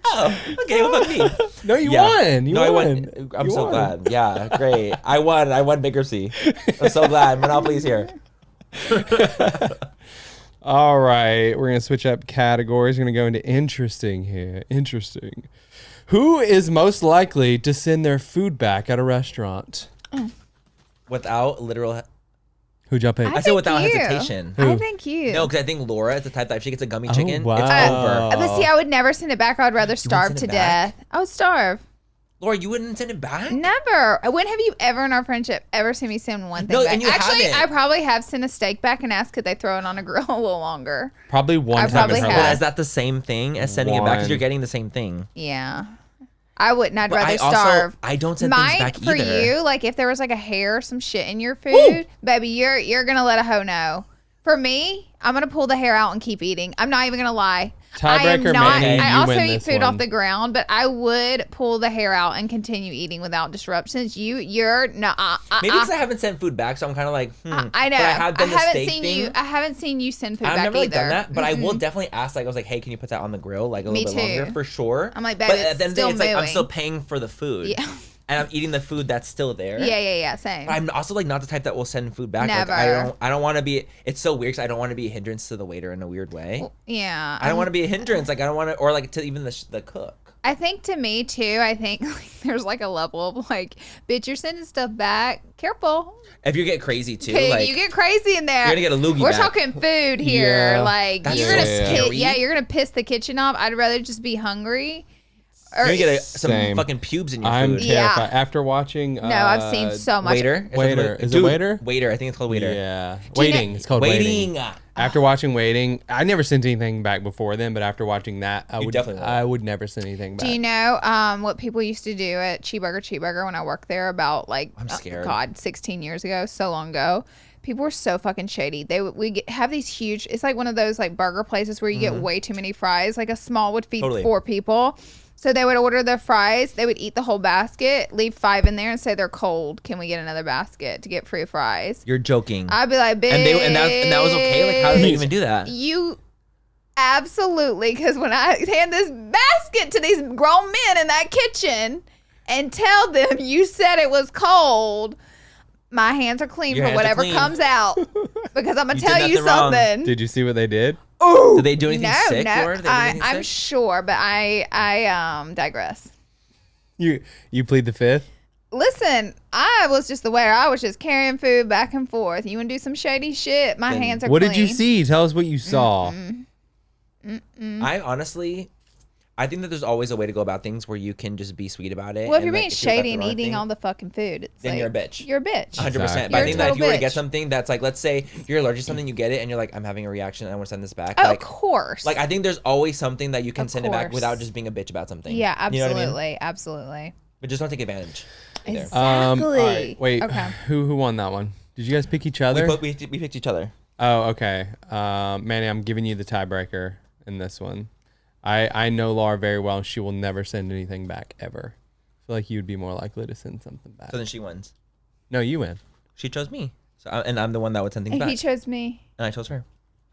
Oh, okay, well, fuck me. No, you Yeah. won. You No, I won. won. I'm You so won. glad. Yeah, great. I won bankruptcy. I'm so glad. Monopoly's here. All right, we're gonna switch up categories. We're gonna go into interesting here. Interesting. Who is most likely to send their food back at a restaurant? Without literal. Who'd y'all pick? I said think without you. hesitation. I think you. No, because I think Laura is the type that if she gets a gummy Oh, chicken, wow. it's over. But see, I would never send it back. I would rather starve send to it back? death. I would starve. Laura, you wouldn't send it back? Never. When have you ever in our friendship ever seen me send one thing No, back? and you Actually, haven't. I probably have sent a steak back and asked could they throw it on a grill a little longer. Probably one I time probably in her have. But life. is that the same thing as sending it back? Because One. you're getting the same thing. Yeah. I wouldn't. I'd But rather I also, starve. I don't send Mine things back for either. you, like if there was like a hair or some shit in your food, baby, you're gonna let a hoe know. For me, I'm gonna pull the hair out and keep eating. I'm not even gonna lie. Tiebreaker, Manny, I you also win eat this food one. off the ground, but I would pull the hair out and continue eating without disruptions. You're no. Maybe because I haven't sent food back, so I'm kind of like, I know. But I have done the haven't steak seen thing. you. I haven't seen you send food I've back never like either. done that, but I will definitely ask. Like I was like, hey, can you put that on the grill like a Me little bit too. longer for sure? I'm like, but babe, at the end of the day, it's it's like I'm moving. still paying for the food. Yeah. And I'm eating the food that's still there. Yeah. Same. But I'm also like not the type that will send food back. Never. Like, I don't want to be. It's so weird because I don't want to be a hindrance to the waiter in a weird way. Yeah. I don't want to be a hindrance. Like I don't want to, or like to even the cook. I think to me too, I think like, there's like a level of like, bitch, you're sending stuff back. Careful. If you get crazy too, Okay, like you get crazy in there. you're gonna get a loogie We're back. talking food here. Yeah. Like That's you're gonna so scary. you're gonna piss the kitchen off. I'd rather just be hungry. Or, You're gonna get some Same. fucking pubes in your I'm food. Yeah. terrified. After watching. no, I've seen so much. Waiter. Waiter. Is it Dude, Waiter? Waiter. I think it's called Waiter. Yeah. you Waiting. know- It's called Waiting. Waiting. After watching Waiting, I never sent anything back before then, but after watching that, definitely would. I would never send anything back. Do you know what people used to do at Cheeseburger when I worked there about like I'm scared. God, 16 years ago, so long ago. People were so fucking shady. Have these huge. It's like one of those like burger places where you get way too many fries. Like a small would feed Totally. 4 people. So they would order the fries. They would eat the whole basket, leave 5 in there, and say they're cold. Can we get another basket to get free fries? You're joking. I'd be like, bitch. And that was okay. Like how did they even do that? You absolutely, because when I hand this basket to these grown men in that kitchen and tell them you said it was cold, my hands are clean Your for hands are whatever clean. comes out. Because I'm gonna You did tell you nothing wrong. something. Did you see what they did? Did they do anything sick, no, Laura? Did they do anything I'm sick? sure, but I digress. You plead the fifth? Listen, I was just the waiter. I was just carrying food back and forth. You want to do some shady shit? My Then hands are What clean. did you see? Tell us what you saw. I honestly, I think that there's always a way to go about things where you can just be sweet about it. Well, if and, you're like, being if about shady the and wrong eating thing, all the fucking food, it's then like, you're a bitch. You're a bitch. 100%. Exactly. But I You're think a that if total you were to get bitch. something that's like, let's say you're allergic to something, you get it, and you're like, I'm having a reaction, and I want to send this back. Oh, like, of course. like I think there's always something that you can Of send it back course. without just being a bitch about something. Yeah, You know what I absolutely, mean? absolutely. But just don't take advantage. either. Exactly. All right. Wait. Okay. Who won that one? Did you guys pick each other? We picked each other. Oh, okay. Manny, I'm giving you the tiebreaker in this one. I know Laura very well. She will never send anything back ever. I feel like you'd be more likely to send something back. So then she wins. No, you win. She chose me. So and I'm the one that would send things And back. he chose me. And I chose her.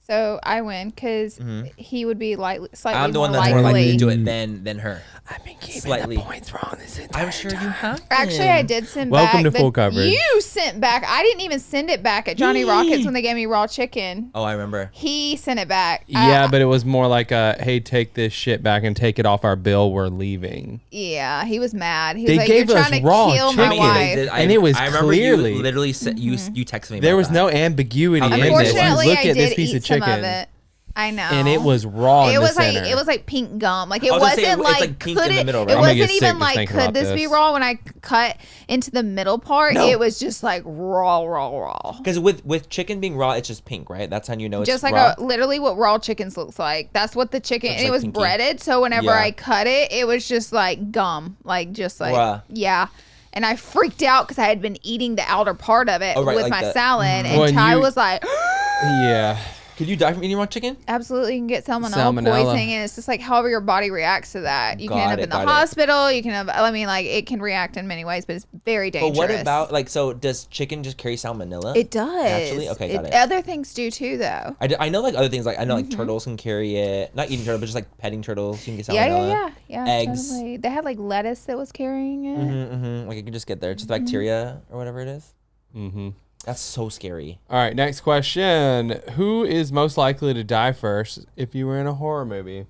So I win because he would be slightly I'm the more one that's more likely likely. to do it than her. I've been keeping Slightly. the points wrong this entire I'm sure you have. Actually, I did send Welcome back. to full but coverage. You sent back. I didn't even send it back at Johnny Rockets when they gave me raw chicken. Oh, I remember. He sent it back. Yeah, but it was more like a, hey, take this shit back and take it off our bill. We're leaving. Yeah, he was mad. He was They like, gave "You're us trying to raw kill chicken. my wife." And it was I remember clearly- you literally said, you texted me. There about was that. no ambiguity in this. Unfortunately, Look I at this did piece eat of chicken. some of it. I know. And it was raw in the center. It was like pink gum. Like it I was gonna say, wasn't it's like, like pink could in the it? middle, It right? I'm gonna get wasn't even sick just like thinking could about this be this. raw when I cut into the middle part? No. It was just like raw. Because with chicken being raw, it's just pink, right? That's how you know it's Just like raw. literally what raw chickens looks like. That's what the chicken. Looks And it like was pinky. breaded, so whenever Yeah. I cut it, it was just like gum, like just like Bruh. yeah. And I freaked out because I had been eating the outer part of it Oh, right, with like my the- salad, and When Ty you- was like. Yeah. Could you die from eating raw chicken? Absolutely, you can get salmonella Salmonella. poisoning, and it's just like however your body reacts to that. You can end up in the Got it. hospital. You can have, I mean, like it can react in many ways, but it's very dangerous. But what about like? So does chicken just carry salmonella? it? Does Naturally? Okay, got it. Other things do too, though. I know like other things like I know like turtles can carry it. Not eating turtles, but just like petting turtles. You can get Yeah, salmonella. yeah. Eggs. Totally. They had like lettuce that was carrying it. Like you can just get there, just bacteria or whatever it is. Mm-hmm. That's so scary. All right, next question. Who is most likely to die first if you were in a horror movie?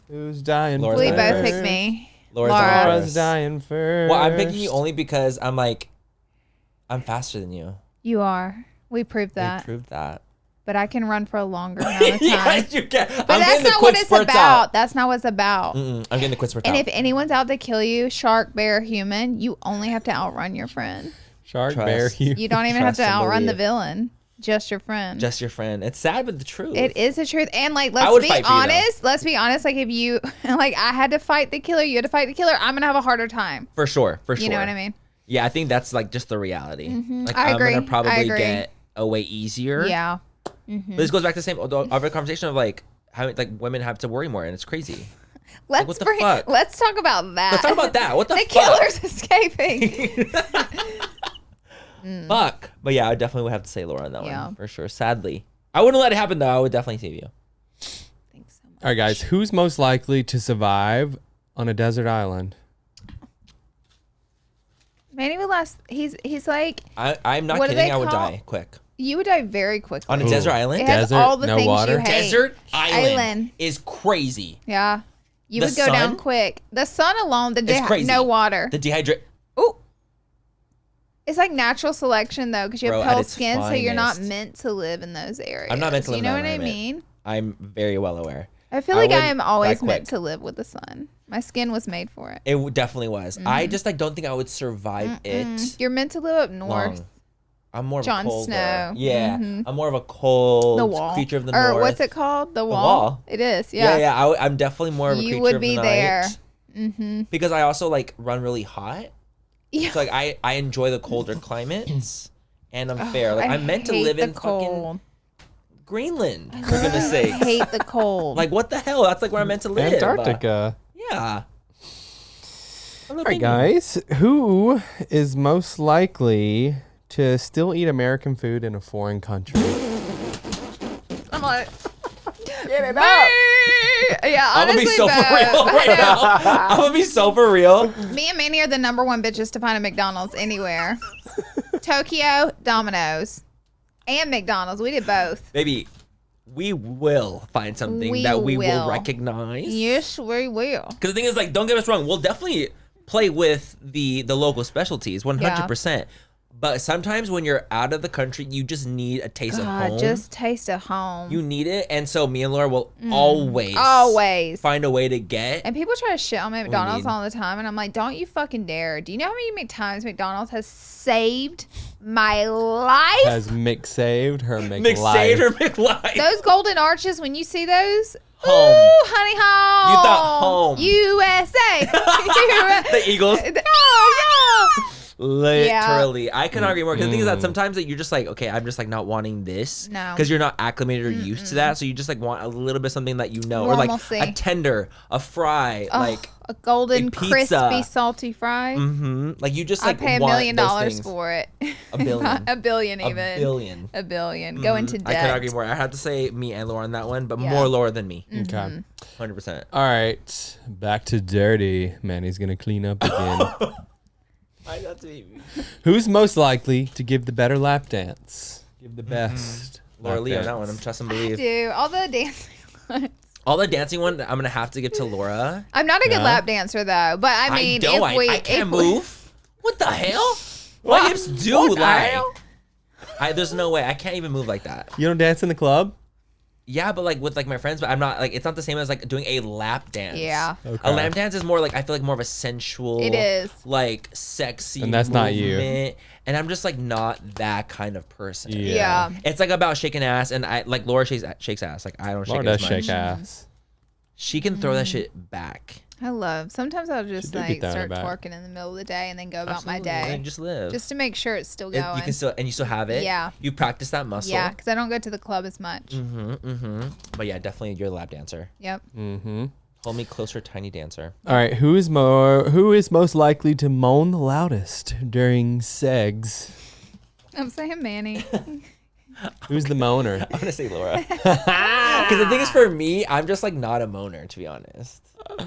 Who's dying Laura's We first? dying both first. picked me. Laura's Laura. dying Laura's first. dying first. Well, I'm picking you only because I'm like, I'm faster than you. You are. We proved We that. proved that. But I can run for a longer amount of time. Yeah, you can. But that's not what it's about. That's not what it's about. I'm getting the quick spurts And out. if anyone's out to kill you, shark, bear, human, you only have to outrun your friend. Shark, Trust. bear, you. You don't even have Trust to and outrun the believe. villain. Just your friend. Just your friend. It's sad, but the truth. It is the truth. And like, I let's would be fight for you, though. honest. Let's be honest. Like if you, like I had to fight the killer, you had to fight the killer. I'm going to have a harder time. For sure. For sure. You know what I mean? Yeah, I think that's like just the reality. Like I agree. I'm gonna probably I agree. get away easier. Yeah. But this goes back to the same other conversation of like how like women have to worry more, and it's crazy. Let's what the fuck? Let's talk about that. Let's talk about that. What the fuck? killer's escaping. Fuck. But yeah, I definitely would have to say Laura on that Yeah. one for sure. Sadly, I wouldn't let it happen though. I would definitely save you. Thanks so much. All right, guys. Who's most likely to survive on a desert island? Manny would last. He's like I'm not What do kidding. they I would call- die quick you would die very quickly. on a Ooh. desert It island. has Desert, all the no things water? you hate. Desert island, Island. is crazy. Yeah. You The would go down sun? quick. The sun alone, It's crazy. no water. The dehydrate. Ooh. It's like natural selection though, because you have Bro, at pale its skin, so you're not finest. meant to live in those areas. I'm not meant to live You in know that what I environment. mean? I'm very well aware. I feel I like I would am die always quick. meant to live with the sun. My skin was made for it. It definitely was. I just like don't think I would survive it You're meant to live up north. long. I'm more Jon of a colder. Snow. Yeah, I'm more of a cold The wall. creature of the or north. what's it called? The wall. wall. It is. Yeah, Yeah. yeah. I'm definitely more of a You creature would of be the there. night. Because I also like run really hot. Yeah. So like I enjoy the colder climates, and I'm fair. Like I I'm meant to hate live the in cold. fucking Greenland. For goodness sake. I hate the cold. Like what the hell? That's like where I'm meant to live. Antarctica. Yeah. All right, guys. Who is most likely to still eat American food in a foreign country? I'm like, get it out. Yeah, I'm gonna be honestly, so for real right now. I'm gonna be so for real. Me and Manny are the number one bitches to find a McDonald's anywhere. Tokyo, Domino's, and McDonald's. We did both. Baby, we will find something We that we will will. recognize. Yes, we will. Because the thing is, like, don't get us wrong. We'll definitely play with the local specialties, 100%. But sometimes when you're out of the country, you just need a taste of home. Just taste of home. You need it. And so me and Laura will always find a way to get. And people try to shit on McDonald's need. all the time, and I'm like, don't you fucking dare. Do you know how many times McDonald's has saved my life? Has Mick saved her McLife? Mick saved her McLife. Those golden arches, when you see those, Home. ooh, honey, home. You thought home. USA. The Eagles. Oh, yeah. Literally. I cannot agree more. Because the thing is that sometimes that you're just like, okay, I'm just like not wanting this. No. Because you're not acclimated or used to that. So you just like want a little bit something that you know. Or Normalcy. like a tender, a fry, like A golden, a pizza. crispy, salty fry. like you just I'd like pay $1 want million those things. for it. A billion. A billion A even. billion. A billion. Go into I debt. could argue more. I have to say me and Laura on that one, but Yeah. more Laura than me. Okay. 100%. All right. Back to dirty. Manny's going to clean up again. Why not to me? Who's most likely to give the better lap dance? Give the best. Laura lap Lee on dance. that one. I'm trust and believe. Do all the dancing ones. All the dancing one, I'm going to have to give to Laura. I'm not a good Yeah. lap dancer though, but I mean, don't. if we, I can't if we- move. What the hell? My hips do lie. There's no way. I can't even move like that. You don't dance in the club? Yeah, but like with like my friends, but I'm not like it's not the same as like doing a lap dance. Yeah. Okay. A lap dance is more like I feel like more of a sensual. It is. Like sexy. And that's not you. movement, and I'm just like not that kind of person. Yeah. It's like about shaking ass, and I like Laura shakes ass. Like I don't shake Laura it as does much. shake ass. She can throw that shit back. Sometimes I'll just do be like throwing start it back. twerking in the middle of the day and then go about my Absolutely. day. And just live. Just to make sure it's still going. You can still and you still have it. Yeah. You practice that muscle. Yeah, because I don't go to the club as much. But yeah, definitely you're the lap dancer. Yep. Hold me closer, tiny dancer. All right, who is most likely to moan the loudest during segs? I'm saying Manny. Who's the moaner? I'm gonna say Laura. Because the thing is, for me, I'm just like not a moaner, to be honest.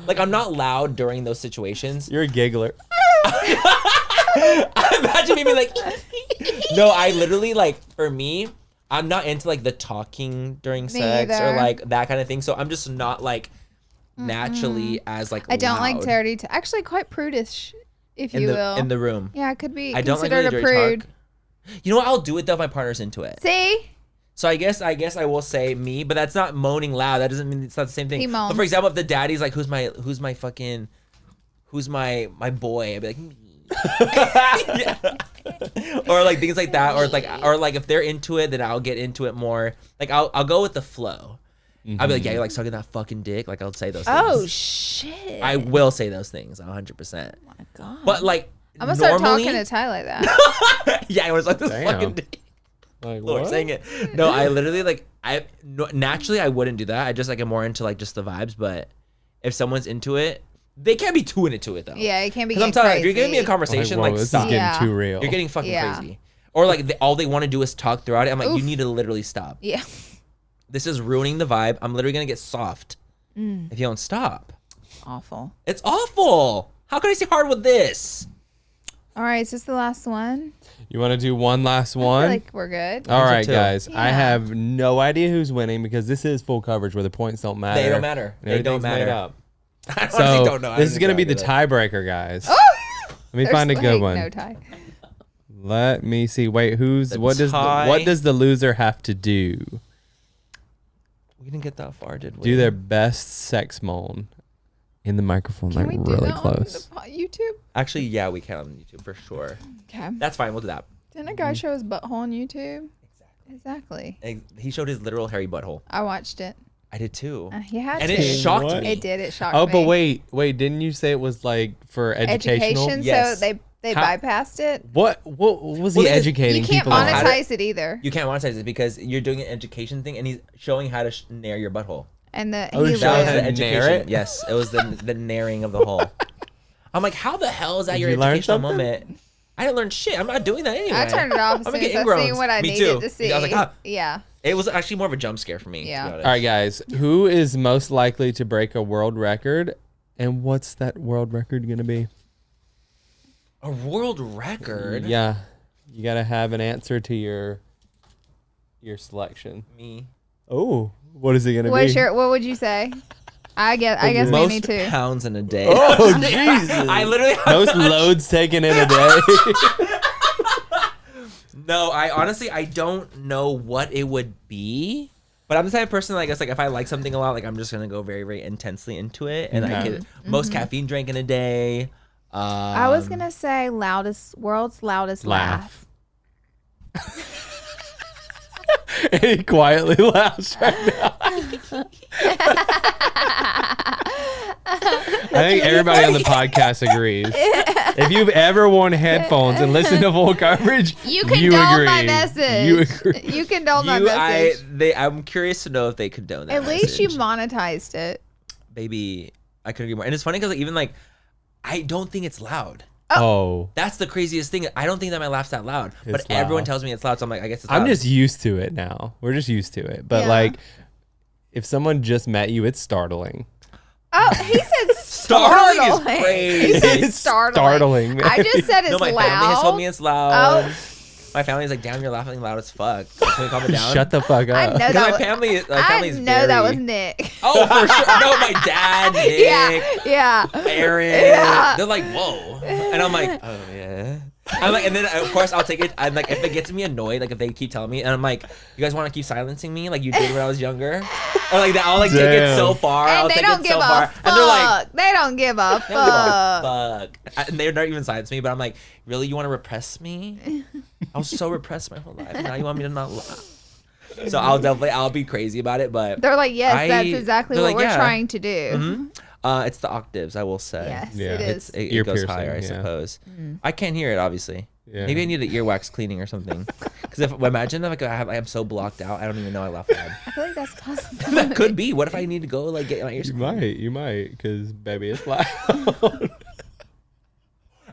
Like I'm not loud during those situations. You're a giggler. Imagine me being like, no, I literally like for me, I'm not into like the talking during sex either. or like that kind of thing. So I'm just not like naturally as like. I don't like loud Charity. Actually, quite prudish, if you will. in the room. Yeah, I could be I don't like considered really a prude. talk. You know what? I'll do it though if my partner's into it. See? So I guess I will say me, but that's not moaning loud. That doesn't mean it's not the same thing. He moans. But for example, if the daddy's like, who's my boy? I'd be like, yeah. Or like things like that, or like if they're into it, then I'll get into it more. Like I'll go with the flow. I'll be like, yeah, you're like sucking that fucking dick. Like I'll say those things. Oh shit! I will say those things 100%. Oh my god! But like I'm gonna start normally, talking to Ty like that. yeah, I was like this Damn. fucking dick. Like, Lord, what? saying it. No, I literally like naturally I wouldn't do that. I just like am more into like just the vibes. But if someone's into it, they can't be too into it though. Yeah, it can't be. Because I'm telling you, if you're giving me a conversation, Whoa, like this stop. is getting Yeah. too real. You're getting fucking Yeah. crazy. Or like all they want to do is talk throughout it. I'm like, you Oof. need to literally stop. Yeah. This is ruining the vibe. I'm literally gonna get soft if you don't stop. Awful. It's awful. How can I say hard with this? All right, is this the last one? You want to do one last I one? feel like we're good. All These are right, two. guys. I Yeah. have no idea who's winning because this is full coverage where the points don't matter. They don't matter. and They don't everything's made matter. up. I honestly So don't know. I this is don't gonna know be the how to do tiebreaker, guys. Oh! Let me find a There's, good like, one. No Ty. Let me see. Wait, The what tie. does the loser have to do? that. We didn't get that far, did we? Do their best sex moan in the microphone, Can we like do really that close. on the YouTube? Actually, yeah, we can on YouTube for sure. Okay. That's fine. We'll do that. Didn't a guy show his butthole on YouTube? Exactly. He showed his literal hairy butthole. I watched it. I did too. He had And to. it shocked What? me. It did. It shocked Oh, me. but wait, didn't you say it was like for educational? Education. Yes. So they How- bypassed it. What was Well, he because educating You can't people on? how to- monetize it either. You can't monetize it because you're doing an education thing, and he's showing how to nair your butthole. And Oh, he he That was showed the how to nair education. it? Yes, it was the nairing of the hole. I'm like, how the hell is that Did your you learn educational something? moment? I didn't learn shit. I'm not doing that anyway. I turned it off as I'm soon gonna as get I seen ingrowns. what I Me needed too. to see. I was like, ah. Yeah. It was actually more of a jump scare for me. Yeah. To be All right, honest. guys. Who is most likely to break a world record, and what's that world record gonna be? A world record. Yeah, you gotta have an answer to your selection. Me. Oh, what is it gonna What be? would you say? I guess Manny Most too. pounds in a day. Oh, Jesus. I literally. Most loads taken in a day. No, I honestly don't know what it would be. But I'm the type of person, I guess, like if I like something a lot, like I'm just gonna go very, very intensely into it, and I Okay. could most caffeine drank in a day. I was gonna say world's loudest laugh. And he quietly laughs right now. I think everybody on the podcast agrees. If you've ever worn headphones and listened to full coverage, You condone agree. my message. You agree. You condone my message. I'm curious to know if they condone that. At least you message. monetized it. Baby, I couldn't agree more. And it's funny because even like, I don't think it's loud. Oh, That's the craziest thing. I don't think that my laugh's that loud, but It's everyone loud. tells me it's loud. So I'm like, I guess it's loud. I'm just used to it now. We're just used to it. But Yeah. like, if someone just met you, it's startling. Oh, he said Startling startling. is crazy. He said It's startling. startling, I just said it's No, my loud. family has told me it's loud. Oh. My family's like, damn, you're laughing loud as fuck. Can we calm it down? Shut the fuck I up. know Because that. my family is I know that was Nick. Oh, for sure. No, my dad, Nick, Yeah. Aaron. Yeah. They're like, whoa. And I'm like, oh, yeah. I'm like, and then of course I'll take it. I'm like, if it gets me annoyed, like if they keep telling me, and I'm like, you guys want to keep silencing me like you did when I was younger, or like that, I'll like take it so far. And I'll they take don't it give so a far, fuck. and they're like, They don't give a they don't give a fuck. fuck. And they're not even silence me, but I'm like, really, you want to repress me? I was so repressed my whole life. Now you want me to not laugh? So I'll be crazy about it, but They're like, yes, that's exactly they're what like, we're yeah. trying to do. Mhm. It's the octaves, I will say. Yes, Yeah. it is. It Ear goes piercing, higher, I yeah. suppose. I can't hear it, obviously. Yeah. Maybe I need an earwax cleaning or something. Because imagine if I am so blocked out, I don't even know I laugh loud. I feel like that's possible. That could be. What if I need to go like get my ears? You might, because baby, it's loud.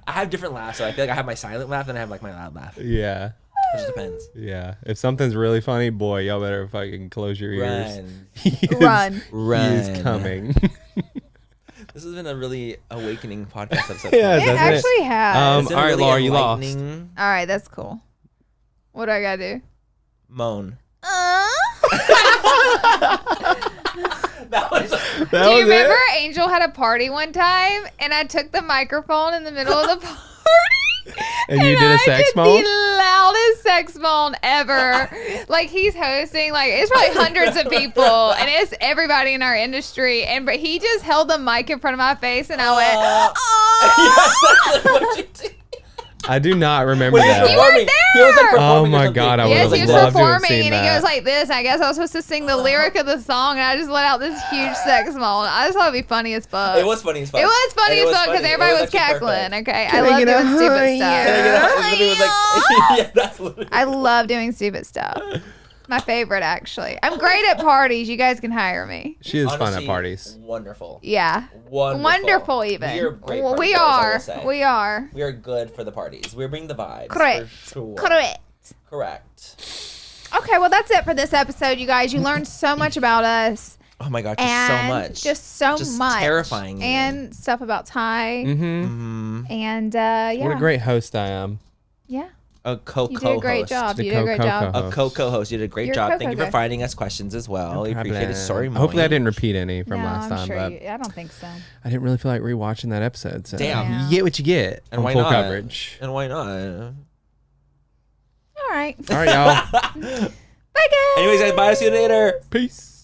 I have different laughs, so I feel like I have my silent laugh and I have like my loud laugh. It Yeah. just depends. Yeah. If something's really funny, boy, y'all better fucking close your ears. Run. He is- Run. Run. He is coming. This has been a really awakening podcast episode. Yeah, It doesn't actually has. It's been all right, really Laura, you lost. enlightening. All right, that's cool. What do I gotta do? Moan. Uh? That was Do you remember Angel had a party one time, and I took the microphone in the middle of the party, And you did a sex I did moan? the loudest sex moan ever. Like he's hosting, like it's probably hundreds of people, and it's everybody in our industry. But he just held the mic in front of my face, and I went, "Oh!" Yes, that's what you did. I do not remember Wait, that. You weren't He was, like, there. performing Oh or my something. God, I Yes, would've he was loved to have performing, seen and he that. goes like this. I guess I was supposed to sing the lyric of the song, and I just let out this huge sex moan. I just thought it'd be funny as fuck. It was funny as fuck. It was funny And as fuck because funny. It everybody was actually cackling. perfect. Okay, Can I I love get a doing stupid hi-ya? stuff. Can I get a- it was like, yeah, that's literally. I love doing stupid stuff. My favorite, actually. I'm great at parties. You guys can hire me. She is fun at Honestly, parties. Wonderful. Yeah, Wonderful. even. We are great Well, we party goers, I are. will say. We are. We are good for the parties. We bring the vibes. Correct. For sure. Correct. Correct. Okay, well that's it for this episode, you guys. You learned so much about us. Oh my god, just And so much. Just so Just much. terrifying even. And stuff about Ty. Mm-hmm. And yeah. What a great host I am. Yeah. A co-co-host. You did a great job. The You did a great job. co-co-co. A co-co-host. You did a great You're a job. Thank you for co-co-co. finding us questions as well. We appreciate it. Sorry, Molly. Hopefully I didn't repeat any from No, last I'm time, sure but I don't think so. I didn't really feel like rewatching that episode. So Damn. Yeah. you get what you get And on why full not? coverage. And why not? All right. All right, y'all. Bye, guys. Anyways, guys, bye. See you later. Peace.